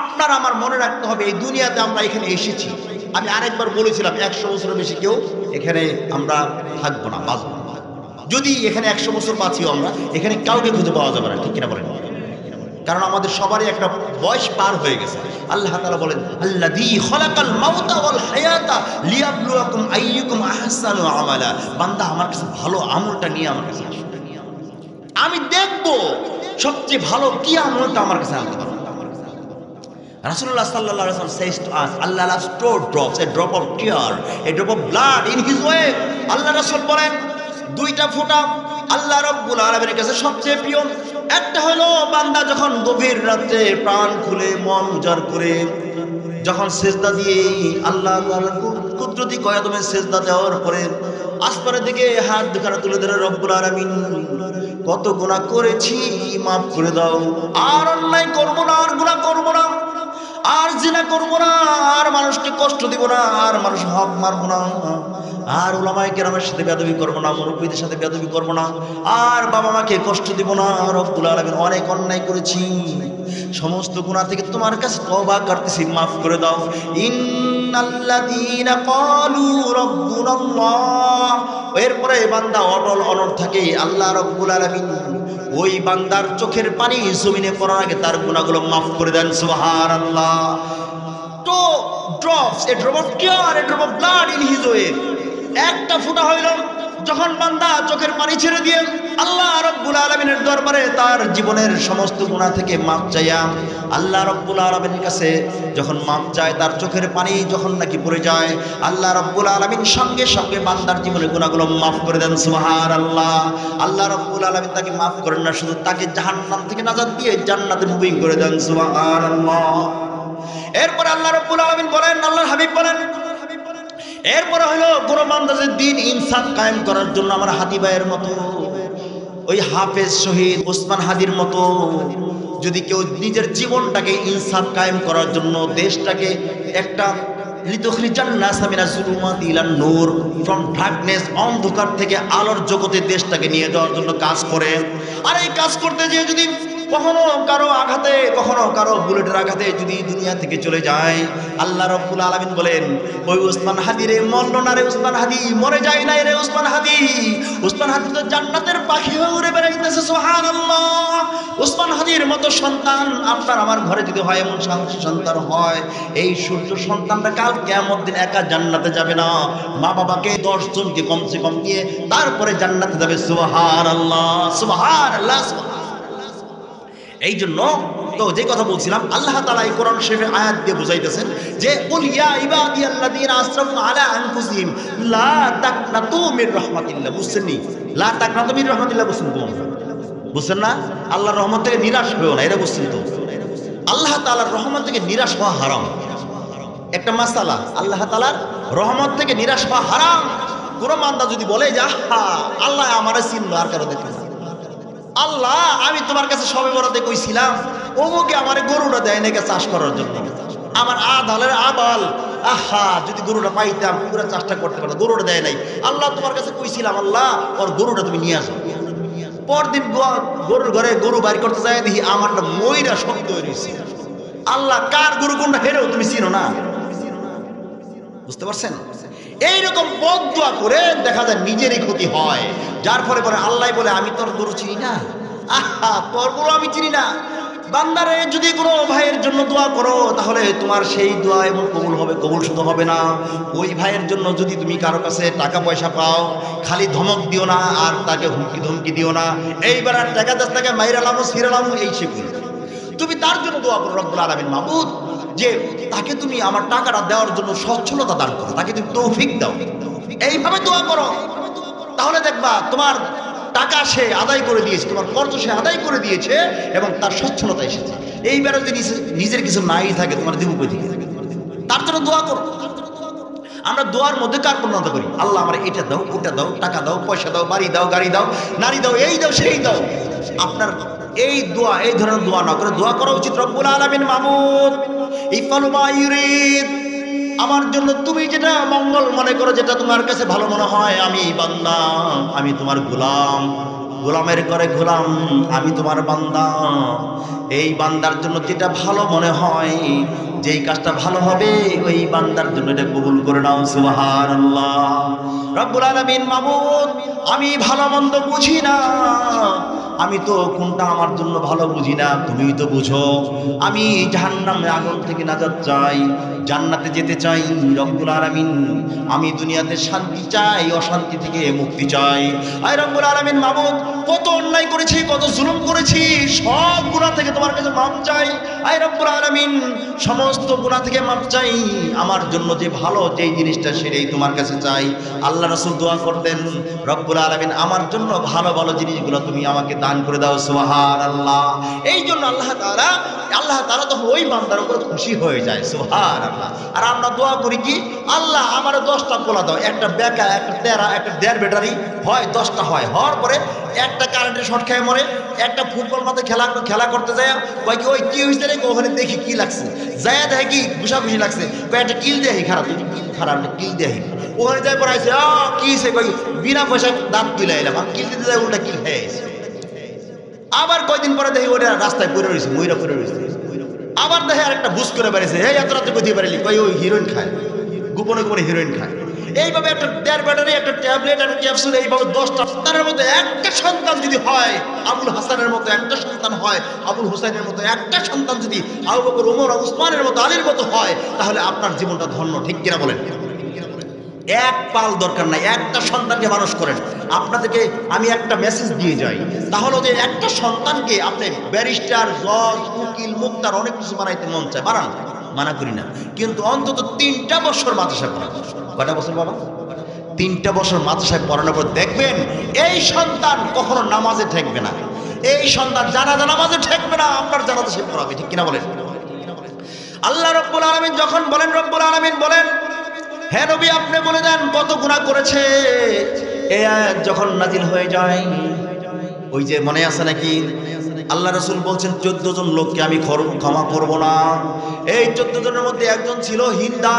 [SPEAKER 1] আপনার আমার মনে রাখতে হবে এই দুনিয়াতে আমরা এখানে এসেছি। আমি আরেকবার বলেছিলাম 100 বছরের বেশি কেউ এখানে আমরা থাকবো না, বাঁচবো না। যদি এখানে 100 বছর বাঁচিও আমরা, এখানে কাউকে খুঁজে পাওয়া যাবে না, ঠিক কিনা বলেন? কারণ আমাদের সবারই একটা বয়স পার হয়ে গেছে। আল্লাহ তাআলা বলেন, আল্লাযী খালাকাল মাউতা ওয়াল হায়াতা লিয়াবলুয়াকুম আইয়ুকুম আহসানু আমালা। বান্দা আমার কাছে ভালো আমলটা নিয়ে আমার কাছে আসো, আমি দেখব সবচেয়ে ভালো কি আমলটা আমার কাছে আনতে পারো। Rasulullah sallallahu alaihi wasallam says to us, Allah loves two drops, a drop of tear, a drop of blood in his way. আল্লাহ রাসূল বলেন দুইটা ফোঁটা আল্লাহ রাব্বুল আলামিনের কাছে সবচেয়ে প্রিয়। একটা হলো বান্দা যখন গভীর রাতে প্রাণ খুলে মন উজাড় করে যখন সিজদা দিয়ে আল্লাহ তাআলার কুদরতি কদমে সিজদা দেওয়ার পরে আসমানের দিকে হাত দুখানা তুলে ধরে, রব্বুল আলামিন কত গুনাহ করেছি, মাফ করে দাও, আর অন্যায় করব না, আর গুনাহ করব না, আর জিনা করব না, আর মানুষকে কষ্ট দিব না, আর মানুষ হক মারব না, আর উলামায়ে কেরামের সাথে বেয়াদবি করব না, মুরব্বিদের সাথে বেয়াদবি করব না, আর বাবা মাকে কষ্ট দিব না। রব্বুল আলামিন অনেক অন্যায় করেছি, সমস্ত গুনাহ থেকে তোমার কাছে তওবা করতেছি, মাফ করে দাও। ইন্নাল্লাযীনা ক্বালু রাব্বুনাল্লাহ, এরপরে বান্দা অটল অনড় থাকে। আল্লাহ রাব্বুল আলামিন ওই বান্দার চোখের পানি জমিনে পড়ার আগে তার গুনাহগুলো মাফ করে দেন, সুবহানাল্লাহ। তো drops, a drop of tear, a drop of blood in his way, একটা ফোঁটা হইল যখন বান্দা চোখের পানি ছেড়ে দিয়ে আল্লাহ রাব্বুল আলামিনের দরবারে তার জীবনের সমস্ত গুনাহ থেকে মাফ চাইয়া আল্লাহ রাব্বুল আলামিনের কাছে যখন মাফ চায়, তার চোখের পানি যখন নাকি পড়ে যায়, আল্লাহ রাব্বুল আলামিন সঙ্গে সঙ্গে বান্দার জীবনের গুনাহগুলো মাফ করে দেন, সুবহানাল্লাহ। আল্লাহ রাব্বুল আলামিন তাকে মাফ করেন না, শুধু তাকে জাহান্নাম থেকে নাজাত দিয়ে জান্নাতে মুভিং করে দেন, সুবহানাল্লাহ। এরপর আল্লাহ রাব্বুল আলামিন বলেন, আল্লাহর হাবিব বলেন, এরপরে হলো কোন বান্দাদের দিন ইনসাফ কায়েম করার জন্য আমার হাদি ভাইয়ের মতো, ওই হাফেজ শহীদ ওসমান হাদির মতো যদি কেউ নিজের জীবনটাকে ইনসাফ কায়েম করার জন্য দেশটাকে একটা লিতুখরিজান NASA Minaj জুলুমাতি ইলান Noor, from darkness, অন্ধকার থেকে আলোর জগতে দেশটাকে নিয়ে যাওয়ার জন্য কাজ করে, আর এই কাজ করতে যেয়ে যদি কখনো কারো আঘাতে, কখনো কারো বুলেটের আঘাতে যদি দুনিয়া থেকে চলে যায়, আল্লাহ রাব্বুল আলামিন বলেন, ওই ওসমান হাদি রে মরল না রে, ওসমান হাদি মরে যায় নাই রে, ওসমান হাদি তো জান্নাতের পাখি হয়ে উড়ে বেড়াইতেছে, সুবহানাল্লাহ। ওসমান হাদির মতো সন্তান আপনার আমার ঘরে যদি হয়, এমন সন্তান হয়, এই সূর্য সন্তানটা কাল কিয়ামত দিন একা জান্নাতে যাবে না, মা বাবাকে 10 জনকে কমসে কম দিয়ে তারপরে জান্নাতে যাবে, সুবহানাল্লাহ, সুবহানাল্লাহ। এই জন্য তো যে কথা বলছিলাম, আল্লাহ তাআলা এই কোরআন শরীফের আয়াত দিয়ে বুঝাইতেছেন যে কুল ইয়া ইবাদিয়াল্লাযীনা আসরাফু আলা আনফুসিহিম লা তাকনাতু মির রাহমাতিল্লাহ। বুঝছেন নি? লা তাকনাতু মির রাহমাতিল্লাহ বুঝছেন তো? বুঝছেন না? আল্লাহর রহমত থেকে নিরাশ হইও না, এটা বুঝছেন তো? আল্লাহ তাআলার রহমত থেকে নিরাশ হওয়া হারাম। একটা মাসালা, আল্লাহ তাআলার রহমত থেকে নিরাশ হওয়া হারাম। কোন বান্দা যদি বলে যে আহা আল্লাহ আমারে চিনলো, আর কারো দেখে আল্লাহ আমি তোমার কাছে সবে বরাতে কইছিলাম ওমুকে আমারে গরুটা দেয় নাকি চাষ করার জন্য, আমার আদালের আবাল, আহা যদি গরুটা পাইতাম পুরো চাষটা করতে পারতাম, গরুটা দেয় নাই, আল্লাহ তোমার কাছে কইছিলাম আল্লাহ ওর গরুটা তুমি নিয়ে আসো। পরদিন গরুর ঘরে গরু বাড়ি করতে যায়, দেখি আমারটা ময়রা শক্ত হয়ে রয়েছে। আল্লাহ কার গরু কোনটা হেরেও তুমি চিনো না, বুঝতে পারছেন? এইরকম বদদুয়া করে দেখা যায় নিজেরই ক্ষতি হয়, যার ফলে পরে আল্লাহ বলে আমি তোর গরু চিনি না, আহা তোর গরু আমি চিনি না। বান্দারে যদি কোনো ভাইয়ের জন্য দোয়া করো, তাহলে তোমার সেই দোয়া এমন কবুল হবে, কবুল শুধু হবে না, ওই ভাইয়ের জন্য যদি তুমি কারো কাছে টাকা পয়সা পাও, খালি ধমক দিও না আর তাকে হুমকি ধমকি দিও না, এইবার আর টাকা 10 টাকা মাইরালামো সিরালামো এই শিখুন। তুমি তার জন্য দোয়া করো, রব্বুল আলামিন মাবুদ যে তাকে তুমি আমার টাকাটা দেওয়ার জন্য সচ্ছলতা দান করো, তাকে তুমি তৌফিক দাও, এইভাবে দোয়া করো। তাহলে দেখবা তোমার টাকা সে আদায় করে দিয়েছে, তোমার কর্জ সে আদায় করে দিয়েছে এবং তার সচ্ছলতা এসেছে। এইবারে যদি নিজের কিছু নাই থাকে তোমার দিব কই থেকে? তার জন্য দোয়া করো। আমরা দোয়ার মধ্যে কার পূর্ণতা করি? আল্লাহ আমার এটা দাও, ওটা দাও, টাকা দাও, পয়সা দাও, বাড়ি দাও, গাড়ি দাও, নারী দাও, এই দাও, সেই দাও। আপনার এই দোয়া, এই ধরনের দোয়া না করে দোয়া করা উচিত রব্বুল আলামিন মাবুদ ইফআলু মা ইউরিদ, আমার জন্য তুমি যেটা মঙ্গল মনে করো, যেটা তোমার কাছে ভালো মনে হয়। আমি বান্দা, আমি তোমার গোলাম, গোলামের করে গোলাম, আমি তোমার বান্দা। এই বান্দার জন্য যেটা ভালো মনে হয়, যেই কাজটা ভালো হবে, ওই বান্দার জন্য এটা কবুল করে নাও। সুবহানাল্লাহ। রব্বুল আলামিন মাবুদ, আমি ভালো মন্দ বুঝি না, আমি তো কোনটা আমার জন্য ভালো বুঝি না, তুমিই তো বুঝো। আমি জাহান্নামের আগুন থেকে নাজাত চাই, জান্নাতে যেতে চাই। রব্বুল আলামিন, আমি দুনিয়াতে শান্তি চাই, অশান্তি থেকে মুক্তি চাই। আয় রব্বুল আলামিন মাবুদ, কত অন্যায় করেছি, কত জুলুম করেছি, সব গুনাহ থেকে তোমার কাছে মাপ চাই। আয় রব্বুল আলামিন, সমস্ত গুনাহ থেকে মাপ চাই। আমার জন্য যে ভালো যেই জিনিসটা, সেটাই তোমার কাছে চাই। আল্লাহ রাসূল দোয়া করতেন, রব্বুল আলামিন আমার জন্য ভালো ভালো জিনিসগুলো তুমি আমাকে দান করে দাও। সুবহানাল্লাহ। এই জন্য আল্লাহ তাআলা তো ওই বান্দার উপর খুশি হয়ে যায়। সুবহানাল্লাহ। আর আমরা দোয়া করি কি, আল্লাহ আমার 10টা পোলা দাও, একটা বেকা, একটা তেরা, একটা দেড় ব্যাটারি হয়, 10টা হয়। হওয়ার পরে একটা কারেন্টের শর্ট খেয়ে মরে, একটা ফুটবল মাঠে খেলা করতে যায়, কয় কি ওই কি হয়েছে রে, ওখানে দেখি কি লাগছে, যায় দেখে কি ঘুষাঘুষি লাগছে, কয় একটা কিল দেহি, খারাপ খারাপ কিল দেহি, ওখানে যাই পরে আইসে কি হয়েছে, কই বিনা পয়সা দাঁত তুলে এলাম, কিল দিতে যায় উল্টা কিল খেয়ে গেছে। আবার কয়দিন পরে দেখি ওটা রাস্তায় পড়ে রয়েছে, ময়রা পড়ে রয়েছে। আবার দেখে আর একটা বুঝ করে বেড়েছে, এই এত রাতে কোথায় পারিলি, কই ওই হিরোইন খায়, গোপনে গোপনে হিরোইন খায়। এইভাবে একটা দেড় ব্যাটারি, একটা ট্যাবলেট, একটা ক্যাপসুল, এইভাবে 10টা সন্তানের মধ্যে একটা সন্তান যদি হয়, আবুল হাসানের মতো একটা সন্তান হয়, আবুল হোসেনের মতো একটা সন্তান যদি আবু বকর, ওমর, উসমানের মতো, আলীর মতো হয়, তাহলে আপনার জীবনটা ধন্য। ঠিক কিনা বলেন? এক পাল দরকার নাই, একটা সন্তানকে মানুষ করেন। আপনাদেরকে আমি একটা মেসেজ দিয়ে যাই, তাহলে যে একটা সন্তানকে আপনি ব্যারিস্টার, জজ, উকিল, মুক্তার অনেক কিছু বানাইতে মন চায়, বানান, মানা করি না, কিন্তু অন্তত 3টা বছর মাদ্রাসায় পড়ান। কয়টা বছর বাবা? 3টা বছর মাদ্রাসায় পড়ানোর পর দেখবেন এই সন্তান কখনো নামাজে ঠেকবে না, এই সন্তান জানাজা নামাজে ঠেকবে না, আপনার জানাজা সে পড়াবে। ঠিক কিনা বলেন? আল্লাহ রব্বুল আলামিন যখন বলেন, রব্বুল আলামিন বলেন, হে নবী আপনি বলে দেন কত গুনাহ করেছে। এই আয়াত যখন নাজিল হয়ে যায়, ওই যে মনে আছে নাকি, আল্লাহ রাসূল বলছেন 14 জন লোককে আমি ক্ষমা করব না। এই 14 জনের মধ্যে একজন ছিল হিন্দা,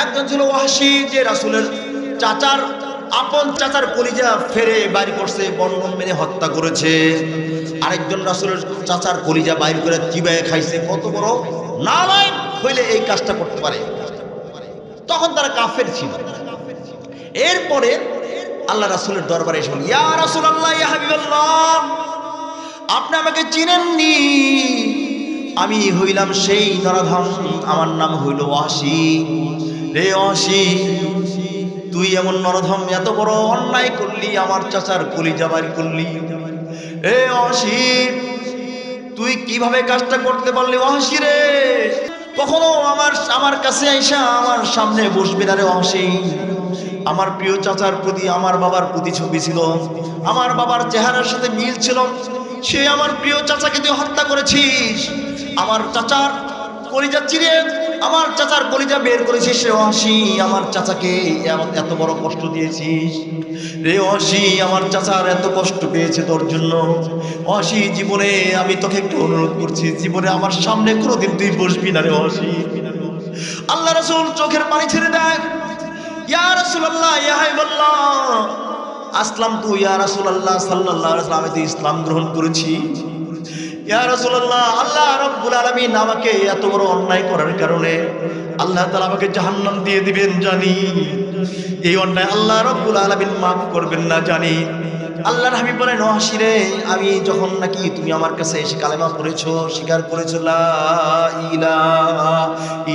[SPEAKER 1] একজন ছিল ওয়াহশী, যে রাসূলের চাচার, আপন চাচার কলিজা ফেরে বাইর করছে, বন্ধন মেরে হত্যা করেছে। আরেকজন রাসূলের চাচার কলিজা বাইর করে চিবায়ে খাইছে। কত বড় নালায়েক হইলে এই কাজটা করতে পারে? তখন তারা কাফের ছিল। এরপরে আল্লাহ রাসূলের দরবারে এসে বলল, ইয়া রাসূলুল্লাহ, ইয়া হাবিবাল্লাহ, আপনি আমাকে চিনেননি, আমি হইলাম সেই নরাধম, আমার নাম হইল ওয়াহশী। রে ওয়াহশী, তুই এমন নরধম, এত বড় অন্যায় করলি, আমার চাচার কলিজা বাইর করলি। রে ওয়াহশী, তুই কিভাবে কাজটা করতে পারলি? ওয়াহশী রে, কখনো আমার কাছে আইসা আমার সামনে বসবি না রে ওয়াহশী। আমার প্রিয় চাচার প্রতি আমার বাবার প্রতিছবি ছিল, আমার বাবার চেহারার সাথে মিল ছিল, সে আমার প্রিয় চাচাকে তুই হত্যা করেছিস। আমার চাচার কলিজা চিরে আমার চাচার কলিজা বের করেছিস রে ওয়াহশী, আমার চাচাকে এত বড় কষ্ট দিয়েছিস রে ওয়াহশী, আমার চাচার এত কষ্ট পেয়েছে তোর জন্য। ওয়াহশী, জীবনে আমি তোকে একটু অনুরোধ করছি, জীবনে আমার সামনে কোনোদিন তুই বসবি না রে ওয়াহশী। আল্লাহ রাসূল চোখের পানি ছেড়ে দেয়, ইয়া রাসূলুল্লাহ, ইয়া হাবিবাল্লাহ, আসলাম তু ইয়া রাসূলুল্লাহ সাল্লাল্লাহু আলাইহি ওয়াসাল্লাম, আমি তো ইসলাম গ্রহণ করেছি। ইয়া রাসূলুল্লাহ, আল্লাহ রাব্বুল আলামিন আমাকে এত বড় অন্যায় করার কারণে আল্লাহ তাআলা আমাকে জাহান্নাম দিয়ে দিবেন জানি, এই অন্যায় আল্লাহ রাব্বুল আলামিন মাফ করবেন না জানি। আল্লাহর হাবিব বলেন, ওয়াহশী রে, আমি যখন নাকি তুমি আমার কাছে এসে কালেমা পড়েছো, স্বীকার করেছো লা ইলাহা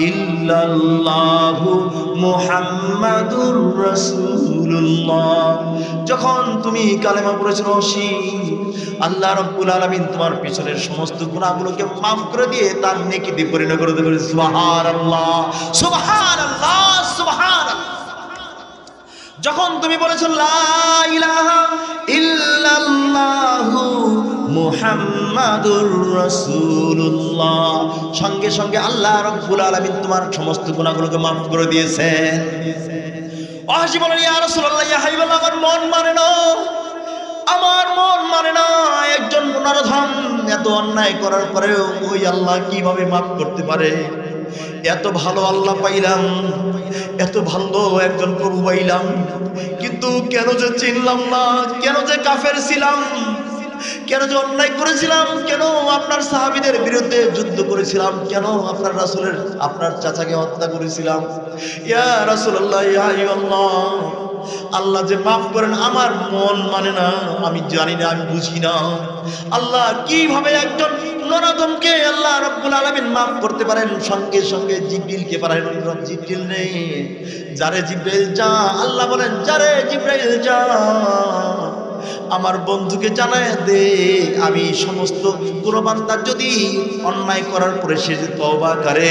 [SPEAKER 1] ইল্লাল্লাহু মুহাম্মাদুর রাসূলুল্লাহ, যখন তুমি কালেমা পড়েছো ওয়াহশী, আল্লাহ রাব্বুল আলামিন তোমার পিছনের সমস্ত গুনাহগুলোকে মাফ করে দিয়ে তার নেকিতে পরিণত করে দেবেন। সুবহানাল্লাহ, সুবহানাল্লাহ, সুবহানাল্লাহ। যখন তুমি বলেছো লা ইলাহা ইল্লাল্লাহু মুহাম্মাদুর রাসূলুল্লাহ। সঙ্গে সঙ্গে আল্লাহ রাব্বুল আলামিন তোমার সমস্ত গুনাহগুলোকে মাফ করে দিয়েছেন। ওয়াহাশী বলেন, ইয়া রাসূলুল্লাহ, ইয়া হাবিবাল্লাহ, আমার মন মানে না, আমার মন মানে না। একজন নরধম এত অন্যায় করার পরেও ওই আল্লাহ কিভাবে মাফ করতে পারে? এত ভালো আল্লাহ পাইলাম, এত ভালো একজন প্রভু পাইলাম, কিন্তু কেন যে চিনলাম না, কেন যে কাফের ছিলাম, কেন যে অন্যায় করেছিলাম, কেন আপনার সাহাবীদের বিরুদ্ধে যুদ্ধ করেছিলাম, কেন আপনার রাসূলের আপনার চাচাকে হত্যা করেছিলাম। ইয়া রাসূলুল্লাহ, ইয়া হাবিবাল্লাহ, আল্লাহ যে মাফ করেন আমার মন মানে না, আমি জানি না, আমি বুঝি না আল্লাহ কিভাবে একজন নরধমকে আল্লাহ রাব্বুল আলামিন মাফ করতে পারেন। সঙ্গে সঙ্গে জিবরিলকে পাঠালেন। জিবরিল নেই, যারে জিবরাইল যা, আল্লাহ বলেন যারে জিবরাইল যা, আমার বন্ধুকে জানায় দে, আমি সমস্ত কোনো বান্দার যদি অন্যায় করার পরে সে যে তওবা করে,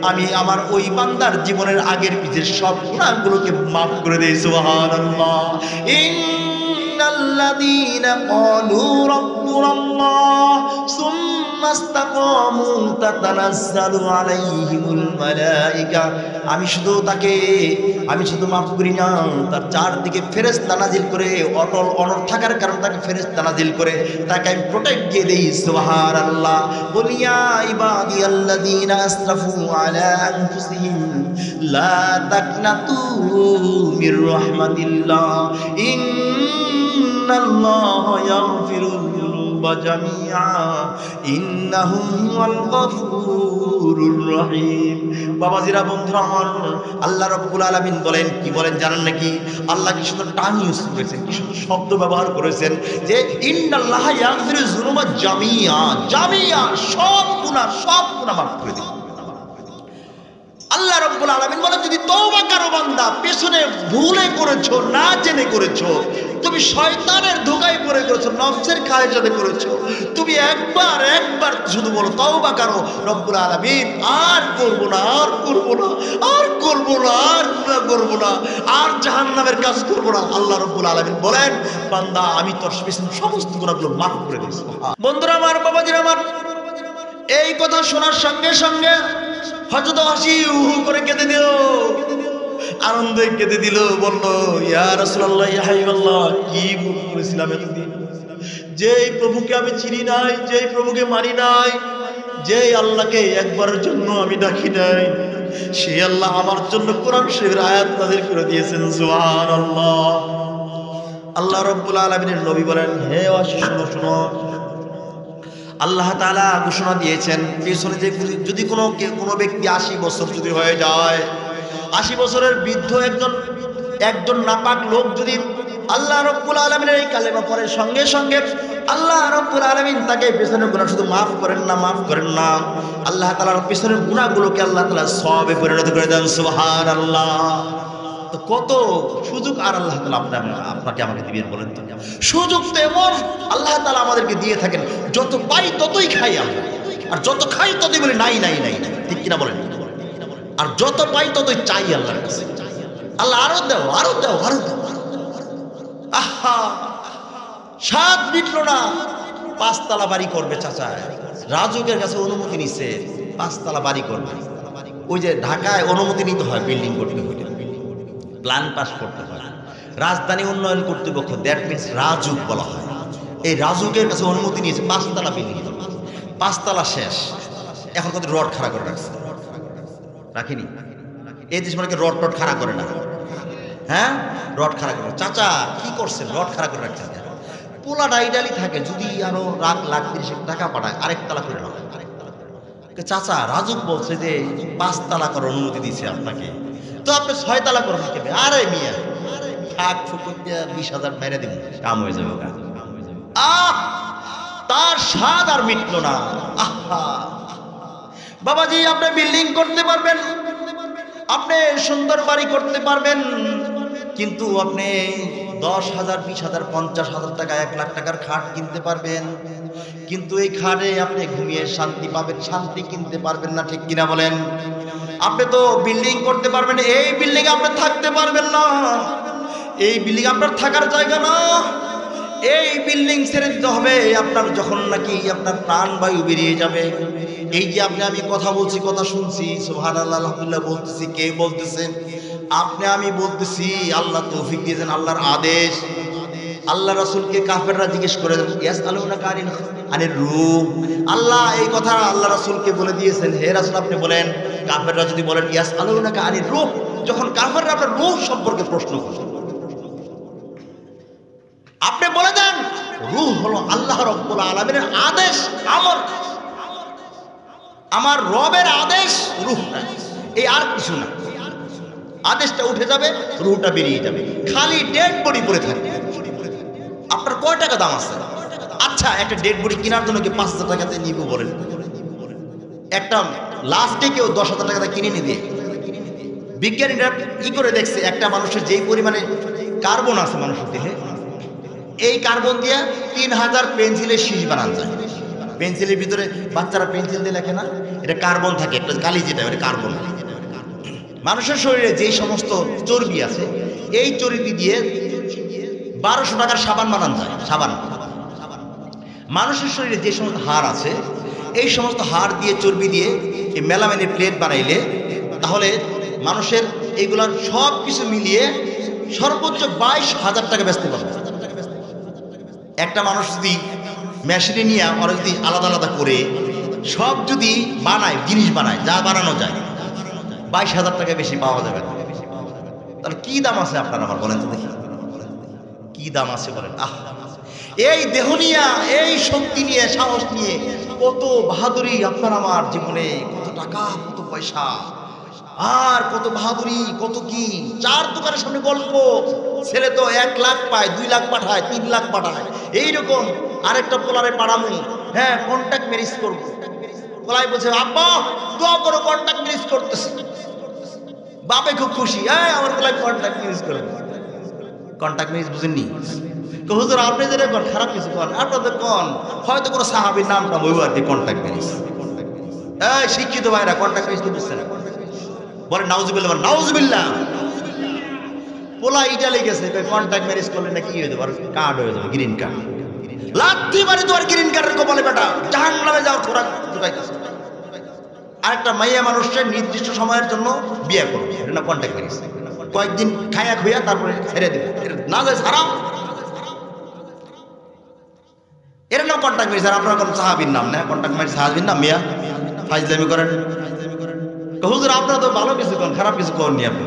[SPEAKER 1] আমি আমার ওই বান্দার জীবনের আগের পিছের সব গুনাহগুলোকে মাফ করে দেই। সুবহানাল্লাহ। ইন্নাল্লাযীনা ক্বালু রাব্বুনাল্লাহ সুম্মা ইসতাকামু তাতানাজ্জালু আলাইহিমুল মালায়েকা। আমি শুধু মাফ করি না, তার চারদিকে ফেরেশতা নাজিল করে, অটল অনড় থাকার কারণে তাকে ফেরেশতা নাজিল করে তাকে আমি প্রোটেক্ট দিয়ে দেই। সুবহানাল্লাহ। বলিয়া ইবাদিয়াল্লাযীনা আসরাফু আলা আনফুসিহিম লা তাকনাতু মির রাহমাতিল্লাহ ইন্নাল্লাহা ইয়াগফিরুল যুনুবা জামিআ ইন্নাহু হুয়াল গফুরুর রহিম। বাবাজিরা, বন্ধুরা আমার, আল্লাহ রাব্বুল আলামিন বলেন, কি বলেন জানেন নাকি? আল্লাহ কি সুন্দর টার্ম ইউজ করেছেন, কি সুন্দর শব্দ ব্যবহার করেছেন যে ইন্নাল্লাহা ইয়াগফিরুজ যুনুবা জামিআ। জামিআ, সব গুনাহ মাফ করে দিন। আল্লাহ রাব্বুল আলামিন বলেন, যদি তওবা করো বান্দা, পেছনে ভুলে করেছো, না জেনে করেছো, তুমি শয়তানের ধোঁকায় পড়ে করেছো, নফসের খায়েশাতে করেছো, তুমি একবার শুধু বলো তওবা করো, রব্বুল আলামিন আর করবো না, আর করবো না, আর করবো না, আর গুনাহ করবো না, আর জাহান্নামের কাজ করবো না। আল্লাহ রাব্বুল আলামিন বলেন, বান্দা আমি তোর সমস্ত গুনাহগুলো মাফ করে দিয়েছি। বন্ধুরা আমার, বাবাজিরা আমার, এই কথা শোনার সঙ্গে সঙ্গে হযরত ওয়াহাশী উহু করে কেঁদে দিল, আনন্দে কেঁদে দিল। বলল, ইয়া রাসূলুল্লাহ, ইয়া হাবিবাল্লাহ, কি ভুল করেছিলাম এতদিন? যেই প্রভুকে আমি চিনি নাই, যেই প্রভুকে মানি নাই, যেই আল্লাহকে একবারের জন্য আমি ডাকি নাই, সেই আল্লাহ আমার জন্য কোরআন শরীফের আয়াত নাযিল করে দিয়েছেন। সুবহানাল্লাহ। আল্লাহ রাব্বুল আলামিনের নবী বলেন, হে ওয়াহাশী, শোনো, আল্লাহ তাআলা ঘোষণা দিয়েছেন, পেছনে যে যদি কোনো ব্যক্তি 80 বছর যদি হয়ে যায়, 80 বছরের বৃদ্ধ একজন নাপাক লোক যদি আল্লাহ রাব্বুল আলামিনের এই কালেমা পড়ে, সঙ্গে সঙ্গে আল্লাহ রাব্বুল আলামিন তাকে পেছনের গুনাহ শুধু মাফ করেন না, আল্লাহ তাআলার পেছনের গুনাহগুলোকে আল্লাহ তাআলা সওয়াবে পরিণত করে দেন। সুবহানাল্লাহ। তো কত সুযোগ আর আল্লাহ তাআলা আপনাকে আমাকে দিবেন বলেন তো? সুযোগ তো এমন আল্লাহ তাআলা আমাদেরকে দিয়ে থাকেন, যত পাই ততই খাই আমরা, আর যত খাই ততই বলি নাই, ঠিক কিনা বলেন? আর যত পাই ততই চাই আল্লাহর কাছে, আল্লাহ আরো দাও, আরো দাও, আরো দাও। আহা, স্বাদ মিটলো না, 5 তলা বাড়ি করবে চাচা, রাজুকের কাছে অনুমতি নিছে 5 তলা বাড়ি করবে। ওই যে ঢাকায় অনুমতি নিতে হয় বিল্ডিং করতে হইলে, প্ল্যান পাস করতে হয়, রাজধানী উন্নয়ন কর্তৃপক্ষ, দ্যাট মিনস রাজুক বলা হয়। এই রাজুকের কাছে অনুমতি নিয়েছে 5 তলা বিল্ডিং, 5 তলা শেষ, এখন কত রড খাড়া করে রাখছে, রাখিনি? এই দেশ মানে রড খাড়া করে না, হ্যাঁ, রড খাড়া করে। চাচা কি করছেন? রড খাড়া করে রাখছেন। পোলা ডাইডালি থাকে, যদি আরো লাখ 30 টাকা পাঠায়, আরেক তলা করে নাও। চাচা রাজুক বলছে যে 5 তলা করার অনুমতি দিয়েছে আপনাকে, তো আপনি 6 তলা করবেন কেন? আরে মিয়া, থাক, ফুকুর দিয়া 20,000 মেরে দিন, কাম হয়ে যাবে। তার স্বাদ আর মিটলো না। আহা বাবাজি, আপনি বিল্ডিং করতে পারবেন, আপনি সুন্দর বাড়ি করতে পারবেন, কিন্তু আপনি 10,000, 20,000, 50,000 টাকা, 1 লাখ টাকার খাট কিনতে পারবেন, কিন্তু এই খাটে আপনি ঘুমিয়ে শান্তি পাবেন, শান্তি কিনতে পারবেন না, ঠিক কিনা বলেন? আপনি তো বিল্ডিং করতে পারবেন, এই বিল্ডিং আপনি থাকতে পারবেন না, এই বিল্ডিং আপনার থাকার জায়গা না, এই বিল্ডিং ছেড়ে দিতে হবে আপনার যখন নাকি আপনার প্রাণবায়ু বেরিয়ে যাবে। এই যে আমি কথা বলছি, কথা শুনছি, সুবহানাল্লাহ আলহামদুলিল্লাহ বলতেছি, কে বলতেছেন? আপনি, আমি বলতেছি। আল্লাহ তৌফিক দিয়েছেন, আল্লাহর আদেশ। আল্লাহ রাসূলকে কাফেররা জিজ্ঞেস করে, ইয়াসআলুনাকা আনির রূহ। আল্লাহ এই কথা আল্লাহ রাসূলকে বলে দিয়েছেন, হে রাসূল আপনি বলেন। কাফেররা যদি বলেন ইয়াসআলুনাকা আনির রূহ, যখন কাফেররা আপনার রূহ সম্পর্কে প্রশ্ন করে, আপনি বলে দেন রূহ হলো আল্লাহ রাব্বুল আলামিনের আদেশ, আমর, আমার রবের আদেশ রূহ, এই আর কিছু না। আদেশটা উঠে যাবে, রূহটা বেরিয়ে যাবে, খালি ডেড বডি পড়ে থাকবে। আপনার কয় টাকা দাম আছে? আচ্ছা, একটা ডেড বডি কেনার জন্য কি 5,000 টাকাতে নিব বলেন? একটা লাস্টে কেউ 10,000 টাকাতে কিনে নিবে? বিজ্ঞানীরা কি করে দেখছে, একটা মানুষের যেই পরিমাণে কার্বন আছে মানুষের দেহে, এই কার্বন দিয়ে 3000 পেন্সিলের শীষ বানানো যায়। পেন্সিলের ভিতরে বাচ্চারা পেন্সিল দিয়ে লেখে না, এটা কার্বন থাকে, একটা কালি যেটা, এটা কার্বন। মানুষের শরীরে যেই সমস্ত চর্বি আছে, এই চর্বি দিয়ে 1200 টাকার সাবান বানানো যায়। সাবান। মানুষের শরীরে যে সমস্ত হাড় আছে, এই সমস্ত হাড় দিয়ে, চর্বি দিয়ে এই মেলামেনের প্লেট বানাইলে, তাহলে মানুষের এইগুলার সব কিছু মিলিয়ে সর্বোচ্চ 22,000 টাকা বেচতে পারবে। একটা মানুষ যদি মেশিনে নিয়ে ওরা যদি আলাদা আলাদা করে সব যদি বানায়, জিনিস বানায়, যা বানানো যায়, 22,000 টাকা বেশি পাওয়া যাবে না। তাহলে কি দাম আছে আপনার আমার বলেন তো দেখি, কি দাম আছে বলেন? এই দেহ নিয়ে, এই শক্তি নিয়ে, সাহস নিয়ে কত বাহাদুরি আপনার আমার জীবনে, কত টাকা, কত পয়সা, আর কত বাহাদুরি, কত কি। 4 দোকানের সামনে গল্প, ছেলে তো 1 লাখ পায়, 2 লাখ পাঠায়, 3 লাখ পাঠায়, এইরকম। আরেকটা পোলারে পাড়ামু, হ্যাঁ কন্ট্যাক্ট ম্যারেজ করবো। পোলাই বলছে আব্বা দোয়া করো, কন্ট্যাক্ট ম্যারেজ করতেছে। বাপে খুব খুশি, হ্যাঁ আমার পোলাই কন্ট্যাক্ট ম্যারেজ করবে। কন্ট্যাক্ট ম্যারেজ বুঝেননি? হুজুর আপনি যেটা কন খারাপ কিছু কন, আপনাদের কন হয়তো কোনো সাহাবীর নামটা বইব আর কি, কন্ট্যাক্ট ম্যারেজ। এই শিক্ষিত ভাইরা কন্ট্যাক্ট ম্যারেজ কি বুঝছে না? বলে নাউজুবিল্লাহ, বলে নাউজুবিল্লাহ। পোলা ইটালি গেছে, কন্ট্যাক্ট ম্যারেজ করলে না কি হয়ে যাবে, কার্ড হয়ে যাবে, গ্রিন কার্ড। লাথি মারি তোমার গ্রিন কার্ডের কপালে বেটা, জাহান্নামে যাও তোরা ঢুকাইতেছে। আরেকটা মাইয়া মানুষের নির্দিষ্ট সময়ের জন্য বিয়ে করবে, এটা না কন্ট্যাক্ট ম্যারেজ। কয়েকদিন খায়া খুইয়া তারপরে ছেড়ে দেবে, না যায় হারাম, এর নাম কন্ট্যাক্ট ম্যারেজ। আর আপনার কোন সাহাবীর নাম না, কন্ট্যাক্ট ম্যারেজ সাহাবীর নাম? মিয়া ফাইজলামি করেন। হুজুর আপনারা তো ভালো কিছু কোন, খারাপ কিছু কোন নি আপনি,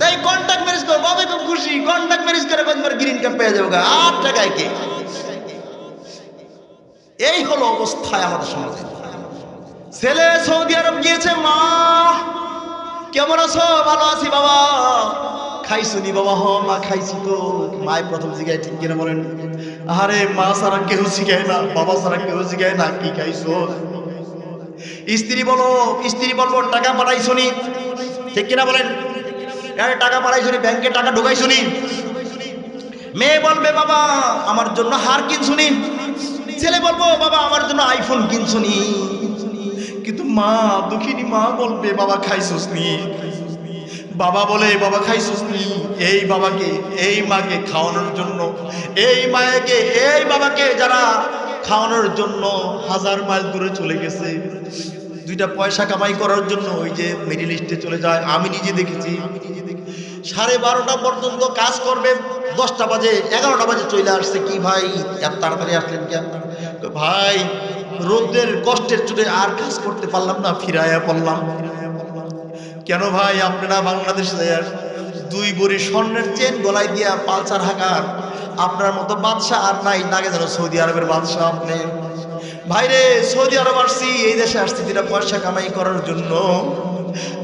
[SPEAKER 1] তাই কন্ট্যাক্ট ম্যারেজ করো, বাবা খুব খুশি, কন্ট্যাক্ট ম্যারেজ করে একবার গ্রিন কার্ড পেয়ে যাবো, 8 টাকায় কে। এই হলো অবস্থায় আমাদের সমাজে। ছেলে সৌদি আরব গিয়েছে, মা কেমন আছো? ভালো আছি বাবা। খাইছুনি বাবা? হ মা খাইছি তো। মায় প্রথম জিগায় ঠিক কিনা বলেন? আরে মা ছাড়া কেউ শিখায় না, বাবা ছাড়া কেউ শিখায় না, কি খাইছো? স্ত্রী বলবো টাকা পাঠাইছুনি, ঠিক কিনা বলেন? আরে টাকা পাঠাইছুনি, ব্যাংকে টাকা ঢুকাইছুনি। মেয়ে বলবে বাবা আমার জন্য হার কিনছুনি। ছেলে বলবো বাবা আমার জন্য আইফোন কিনছুনি। কিন্তু মা, দুঃখিনী মা বলবে বাবা খাইছস নি। বাবা বলে বাবা খাইছস নি। এই বাবাকে, এই মাকে খাওয়ানোর জন্য, এই মায়েকে, এই বাবাকে যারা খাওয়ানোর জন্য 1000 মাইল দূরে চলে গেছে, 2টা পয়সা কামাই করার জন্য ওই যে মিডল ইস্টে চলে যায়। আমি নিজে দেখেছি 12:30 পর্যন্ত কাজ করবে, 10টা বাজে 11টা বাজে চলে আসছে। কি ভাই এত তাড়াতাড়ি আসলেন কেন? ভাই রোদের কষ্টের চোটে আর কাজ করতে পারলাম না, ফিরাইয়া পড়লাম। কেন ভাই? আপনারা বাংলাদেশে 2 ভরি স্বর্ণের চেন গলায় দিয়া পালসার হাঁকার আপনার মতো বাদশাহ আর নাই, নাগে যেন সৌদি আরবের বাদশাহ আপনি। ভাইরে সৌদি আরব আসছি, এই দেশে আসছি 2টা পয়সা কামাই করার জন্য,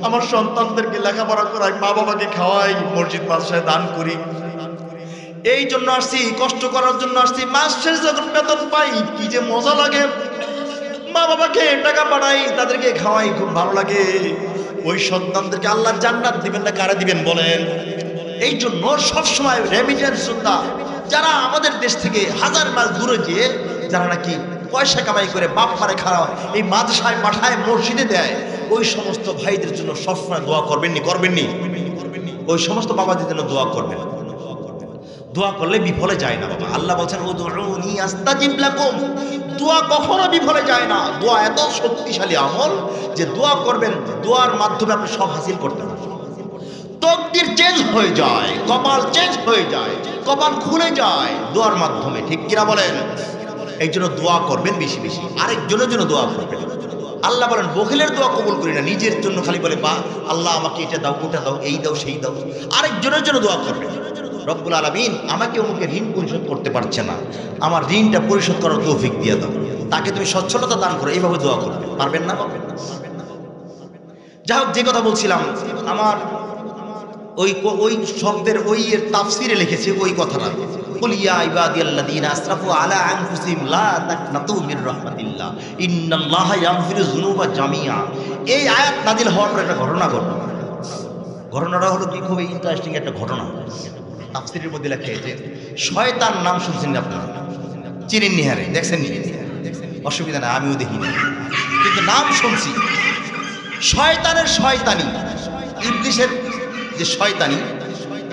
[SPEAKER 1] আমার সন্তানদেরকে লেখাপড়া করাই, মা বাবাকে খাওয়াই, মসজিদ মাদ্রাসায় দান করি, এই জন্য আসছি, কষ্ট করার জন্য আসছি। মাস শেষ যখন বেতন পাই কি যে মজা লাগে, মা বাবাকে টাকা পাঠাই, তাদেরকে খাওয়াই, খুব ভালো লাগে। ওই সন্তানদেরকে আল্লাহর জান্নাত দিবেন না কারা দিবেন বলেন? এই জন্য সবসময় রেমিটেন্স যোদ্ধা যারা আমাদের দেশ থেকে 1000 মাইল দূরে গিয়ে যারা নাকি পয়সা কামাই করে বাপ মারে খাওয়া, এই মাদ্রাসায় পাঠায়, মসজিদে দেয়, ওই সমস্ত ভাইদের জন্য সবসময় দোয়া করবেননি? করবেননি? ওই সমস্ত বাবাদের জন্য দোয়া করবেন। দোয়া করলে বিফলে যায় না বাবা। আল্লাহ বলছেন উদউনি আস্তাজিব লাকুম। দোয়া কখনো বিফলে যায় না। দোয়া এত শক্তিশালী আমল যে দোয়া করবেন, দোয়ার মাধ্যমে আপনি সব হাসিল করতে পারবেন। তকদির চেঞ্জ হয়ে যায়, কপাল চেঞ্জ হয়ে যায়, কপাল খুলে যায় দোয়ার মাধ্যমে, ঠিক কিনা বলেন? এই জন্য দোয়া করবেন বেশি বেশি, আরেকজনের জন্য দোয়া করবেন। আল্লাহ বলেন বখিলের দোয়া কবুল করি না, নিজের জন্য খালি বলে বা আল্লাহ আমাকে এটা দাও, ওটা দাও, এই দাও, সেই দাও। আরেকজনের জন্য দোয়া করবেন, রব্বুল আলামিন আমাকে অমুকে ঋণ পরিশোধ করতে পারছে না, আমার ঋণটা পরিশোধ করার তৌফিক দিয়ে দাও, তাকে তুমি সচ্ছলতা দান করো, এইভাবে দোয়া করবে। পারবেন না? যাই হোক, যে কথা বলছিলাম, আমার ওই শব্দের ওই এর তাফসিরে লিখেছে ওই কথাটা, কুল ইয়া ইবাদিয়াল্লাযীনা আসরাফু আলা আনফুসিহিম লা তাকনাতু মির রাহমাতিল্লাহ ইন্নাল্লাহা ইয়াগফিরুয যুনুবা জামিআ। এই আয়াত নাজিল হওয়ার পর একটা ঘটনা ঘটল। ঘটনাটা হলো কি, খুবই ইন্টারেস্টিং একটা ঘটনা। তাফসিরের মধ্যে লেখা আছে, শয়তান নাম শুনছেন আপনারা? চিনেন নিহারে, দেখছেন নি? অসুবিধা নাই, আমিও দেখি না, কিন্তু নাম শুনছি। শয়তানের শয়তানি, ইবলিসের যে শয়তানি,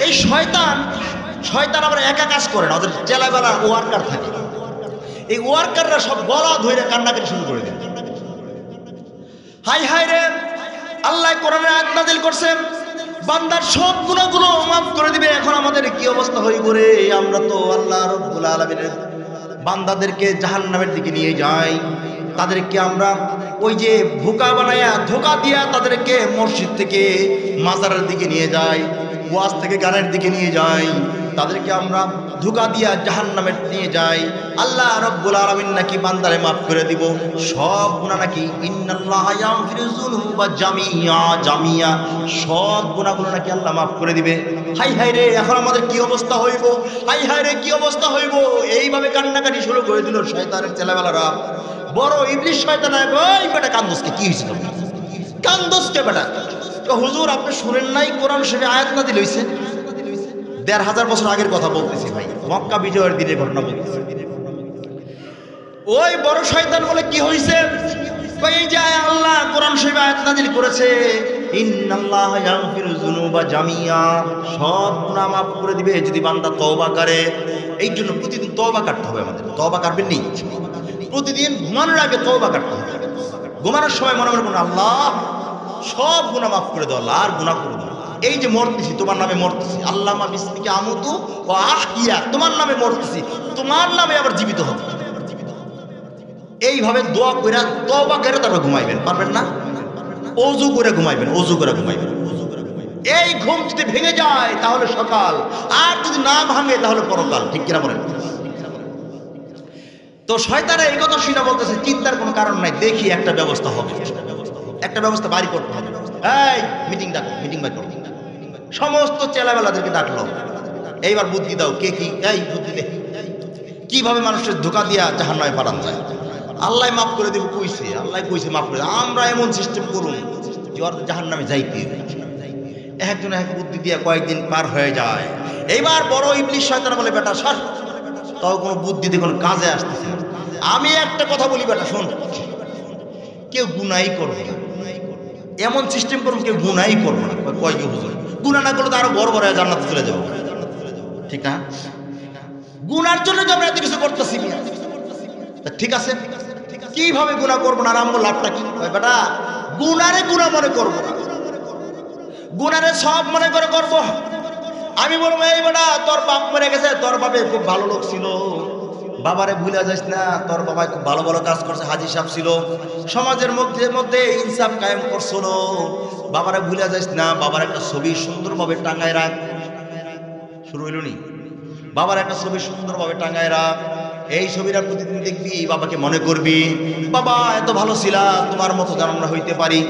[SPEAKER 1] এই শয়তান আবার একা কাজ করে না, ওদের চেলাবেলা ওয়ার্কার থাকে। এই ওয়ার্কাররা সব গলা ধরে কান্নাকাটি শুরু করে দেয়। হাই হাই রে, আল্লাহ কোরআনে আয়াত নাযিল করছে বান্দার সব গুনাহগুলো মাফ করে দিবে। এখন আমাদের কি অবস্থা হইব রে? আমরা তো আল্লাহ রাব্বুল আলামিনের বান্দাদেরকে জাহান্নামের দিকে নিয়ে যাই, তাদেরকে আমরা ওই যে ভোকা বানায়া ধোকা দিয়া তাদেরকে মসজিদ থেকে মাজারের দিকে নিয়ে যাই, ওয়াজ থেকে গানের দিকে নিয়ে যাই, তাদেরকে আমরা ধোকা দিয়া জাহান্নামে নিয়ে যাই। আল্লাহ রাব্বুল আলামিন নাকি বান্দারে মাফ করে দিব সব গুনাহ, নাকি ইন্নাল্লাহা ইয়াগফিরুয যুনুবা জামিআ, সব গুনাহগুলো নাকি আল্লাহ মাফ করে দিবে। হাই হাই রে, এখন আমাদের কি অবস্থা হইব? হাই হাই রে, কি অবস্থা হইব? এইভাবে কান্নাকাটি শুরু করে দিল শয়তানের ছেলেবেলারা। বড় ইবলিস শয়তান, ওই বেটা কান্দোসকে, কি হয়েছে তোমার? কান্দোসকে বেটা? হুজুর আপনি শুনেন নাই কোরআন শরীফে আয়াত নাযিল হইছে? ১৫০০ বছর আগের কথা বলতেছি ভাই, মক্কা বিজয়ের দিনের ঘটনা বলতেছি। ওই বড় শয়তান বলে কি হইছে? এই যে আল্লাহ কোরআন শরীফে আয়াত নাযিল করেছে, ইন্নাল্লাহা ইয়াগফিরুয যুনুবা জামিআ, সব গুনাহ মাফ করে দিবে যদি বান্দা তওবা করে। এই জন্য প্রতিদিন তওবা করতে হবে আমাদের। তওবা করবেন নি? প্রতিদিন ঘুমানোর আগে তওবা করতে হবে। ঘুমানোর সময় মনে মনে আল্লাহ সব গুনাহ মাফ করে দাও, আল্লাহ আর গুনাহ করব না। এই যে মরতেছি, তোমার নামে মরতেছি, আল্লামা বিসমিকা আমুতু ওয়া আহইয়া, তোমার নামে মরতেছি, তোমার নামে আবার জীবিত হব। এইভাবে দোয়া করে তওবা করে তারপর ঘুমাইবেন। পারবেন না? ওযু করে ঘুমাইবেন, ওযু করে ঘুমাইবেন। এই ঘুম যদি ভেঙে যায় তাহলে সকাল, আর যদি না ভাঙে তাহলে পরকাল, ঠিক কিনা বলেন? তো শয়তানের এই কথা শুনে বলতেছে চিন্তার কোনো কারণ নাই, দেখি একটা ব্যবস্থা হবে, একটা ব্যবস্থা বাড়ি করতে হবে। এই মিটিং ডাকো, মিটিং বাড়ি করো। সমস্ত চেলাবেলাদেরকে ডাকলো, এইবার বুদ্ধি দাও, কে কি, এই বুদ্ধি দে, কিভাবে মানুষের ধোকা দিয়া জাহান্নামে পাঠানো যায়। আল্লাহ মাফ করে দেব কইছে, আল্লাহ কইছে মাফ করে, আমরা এমন সিস্টেম করুন যে ওর জাহান্নামে যাইতে। একজন এক বুদ্ধি দিয়া কয়েকদিন পার হয়ে যায়। এইবার বড় ইবলিস শয়তান বলে বেটা সর, তাও কোনো বুদ্ধিতে কোনো কাজে আসতেছে না। আমি একটা কথা বলি বেটা শোন, কেউ গুনাই করবে না, এমন সিস্টেম করুন কেউ গুনাই করবো না। কয় কেউ হুজুর গুনাহ না করলে তো আরো বড় বড় জান্নাতে চলে যাবো, ঠিক না? গুনার জন্য যে আমরা এত কিছু করতেছি, ঠিক আছে, কিভাবে গুনাহ করবো না আর আমার লাভটা কি? বেটা গুনারে গুনাহ মনে করবো না, গুনারে সব মনে করে করবো। আমি বলবো এই বেটা তোর বাপ মরে গেছে, তোর বাপে খুব ভালো লোক ছিল, বাবারে ভুলে যাস না, তোর বাবা খুব ভালো ভালো কাজ করছে, হাজী সাহেব ছিল, সমাজের মধ্যে ইনসাফ কায়েম করছিল, বাবারে ভুলে যাস না, বাবার একটা ছবি সুন্দরভাবে টাঙ্গায় রাখ। শুরু হইল নি? বাবার একটা ছবি সুন্দরভাবে টাঙ্গায় রাখ, এই ছবিটা প্রতিদিন দেখবি, বাবাকে মনে করবি, বাবা এত ভালো ছিলা, তোমার মতো যেন আমরা হইতে পারি।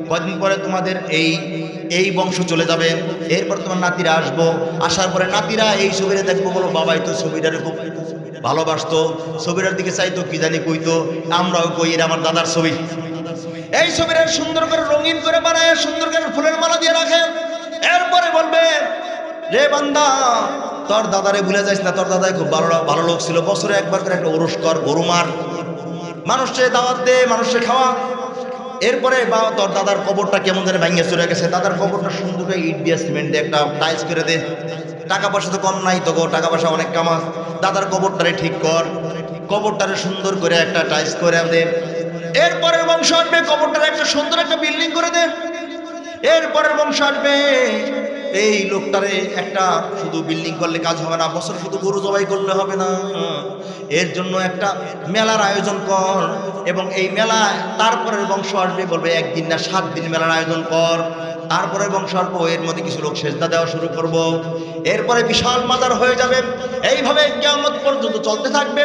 [SPEAKER 1] কদিন পরে তোমাদের এই বংশ চলে যাবে, এরপর তোমার নাতিরা আসবো, আসার পরে নাতিরা এই ছবিটা দেখবো, বলো বাবাই তো ছবিটারে খুব ভালোবাসতো, ছবিটার দিকে চাইতো, কি জানি কইতো, আমরাও কই এর আমার দাদার ছবি। এই ছবিটা সুন্দর করে রঙিন করে বানায়, সুন্দর করে ফুলের মালা দিয়ে রাখে। এরপরে বলবে রে বান্দা তোর দাদারে ভুলে যাস না, তোর দাদাই খুব ভালো লোক ছিল, বছরে একবার করে একটা ওরস কর, গরু মার, মানুষে দাওয়াত দে, মানুষে খাওয়া। এরপরে বা তোর দাদার কবরটা কেমন যেন ভেঙে চলে গেছে, দাদার কবরটা সুন্দর করে ইট দিয়ে সিমেন্ট দিয়ে একটা টাইলস করে দে। টাকা পয়সা তো কম নাই তো গো, টাকা পয়সা অনেক কামা, দাদার কবরটারে ঠিক কর, কবরটারে সুন্দর করে একটা টাইলস করে দে। এরপরের বংশ আসবে, কবরটারে একটা সুন্দর একটা বিল্ডিং করে দে। এরপরের বংশ আসবে, এই লোকটারে একটা শুধু বিল্ডিং করলে কাজ হবে না, বছর শুধু গরু জবাই করলে হবে না, এর জন্য একটা মেলার আয়োজন কর। এবং এই মেলায় তারপরের বংশ আসবে, বলবে একদিন না 7 দিন মেলার আয়োজন কর। তারপরে বংশ আসবো, এর মধ্যে কিছু লোক সেজদা দেওয়া শুরু করব। এরপরে বিশাল মাজার হয়ে যাবে। এইভাবে কিয়ামত পর্যন্ত চলতে থাকবে।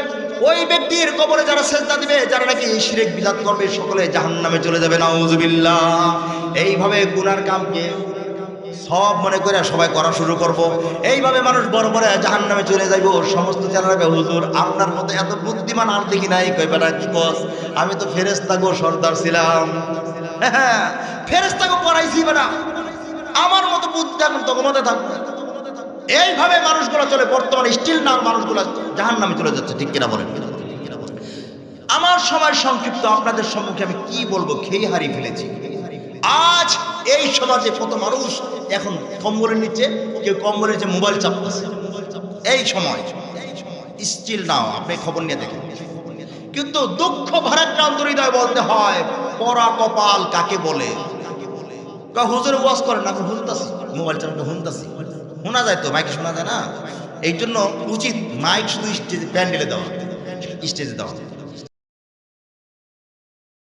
[SPEAKER 1] ওই ব্যক্তির কবরে যারা সেজদা দিবে, যারা নাকি শিরক বিদআত করবে, সকলে জাহান্নামে চলে যাবে, নাউজুবিল্লাহ। এইভাবে গুনার কামকে সব মনে করে সবাই করা শুরু করব। এইভাবে মানুষ বড় বড় জাহান্নামে চলে যাইব। সমস্ত চেনারা, হুজুর আপনার মতো এত বুদ্ধিমান আর দেখি নাই। কই বেটা কি কস, আমি তো ফেরেশতা গো সর্দার ছিলাম। হ্যাঁ, ফেরেশতা গো পড়াইছি বেটা, আমার মতো বুদ্ধি এখন তো মধ্যে থাকবে। এইভাবে মানুষগুলো চলে, বর্তমানে স্টিল না মানুষগুলো জাহান্নামে চলে যাচ্ছে, ঠিক কিনা বলেন? আমার সময় সংক্ষিপ্ত, আপনাদের সম্মুখে আমি কি বলবো, খেয়ে হারিয়ে ফেলেছি। আজ এই সমাজে কত মানুষ এখন কম্বলের নিচে, কেউ কম্বলের নিচে মোবাইল চাপতেছে। এই সময় স্টিল নাও, আপনি খবর নিয়ে দেখেন। কিন্তু দুঃখ ভারাক্রান্ত হৃদয় বলতে হয়, পরা কপাল কাকে বলে। হুজুর ওয়াজ করেন না, আমি শুনতাছি, মোবাইল চালাতে শুনতাছি। শোনা যায় তো, মাইকে শোনা যায় না। এই জন্য উচিত মাইক শুধু স্টেজে, প্যান্ডেলে দেওয়া, স্টেজে দেওয়া।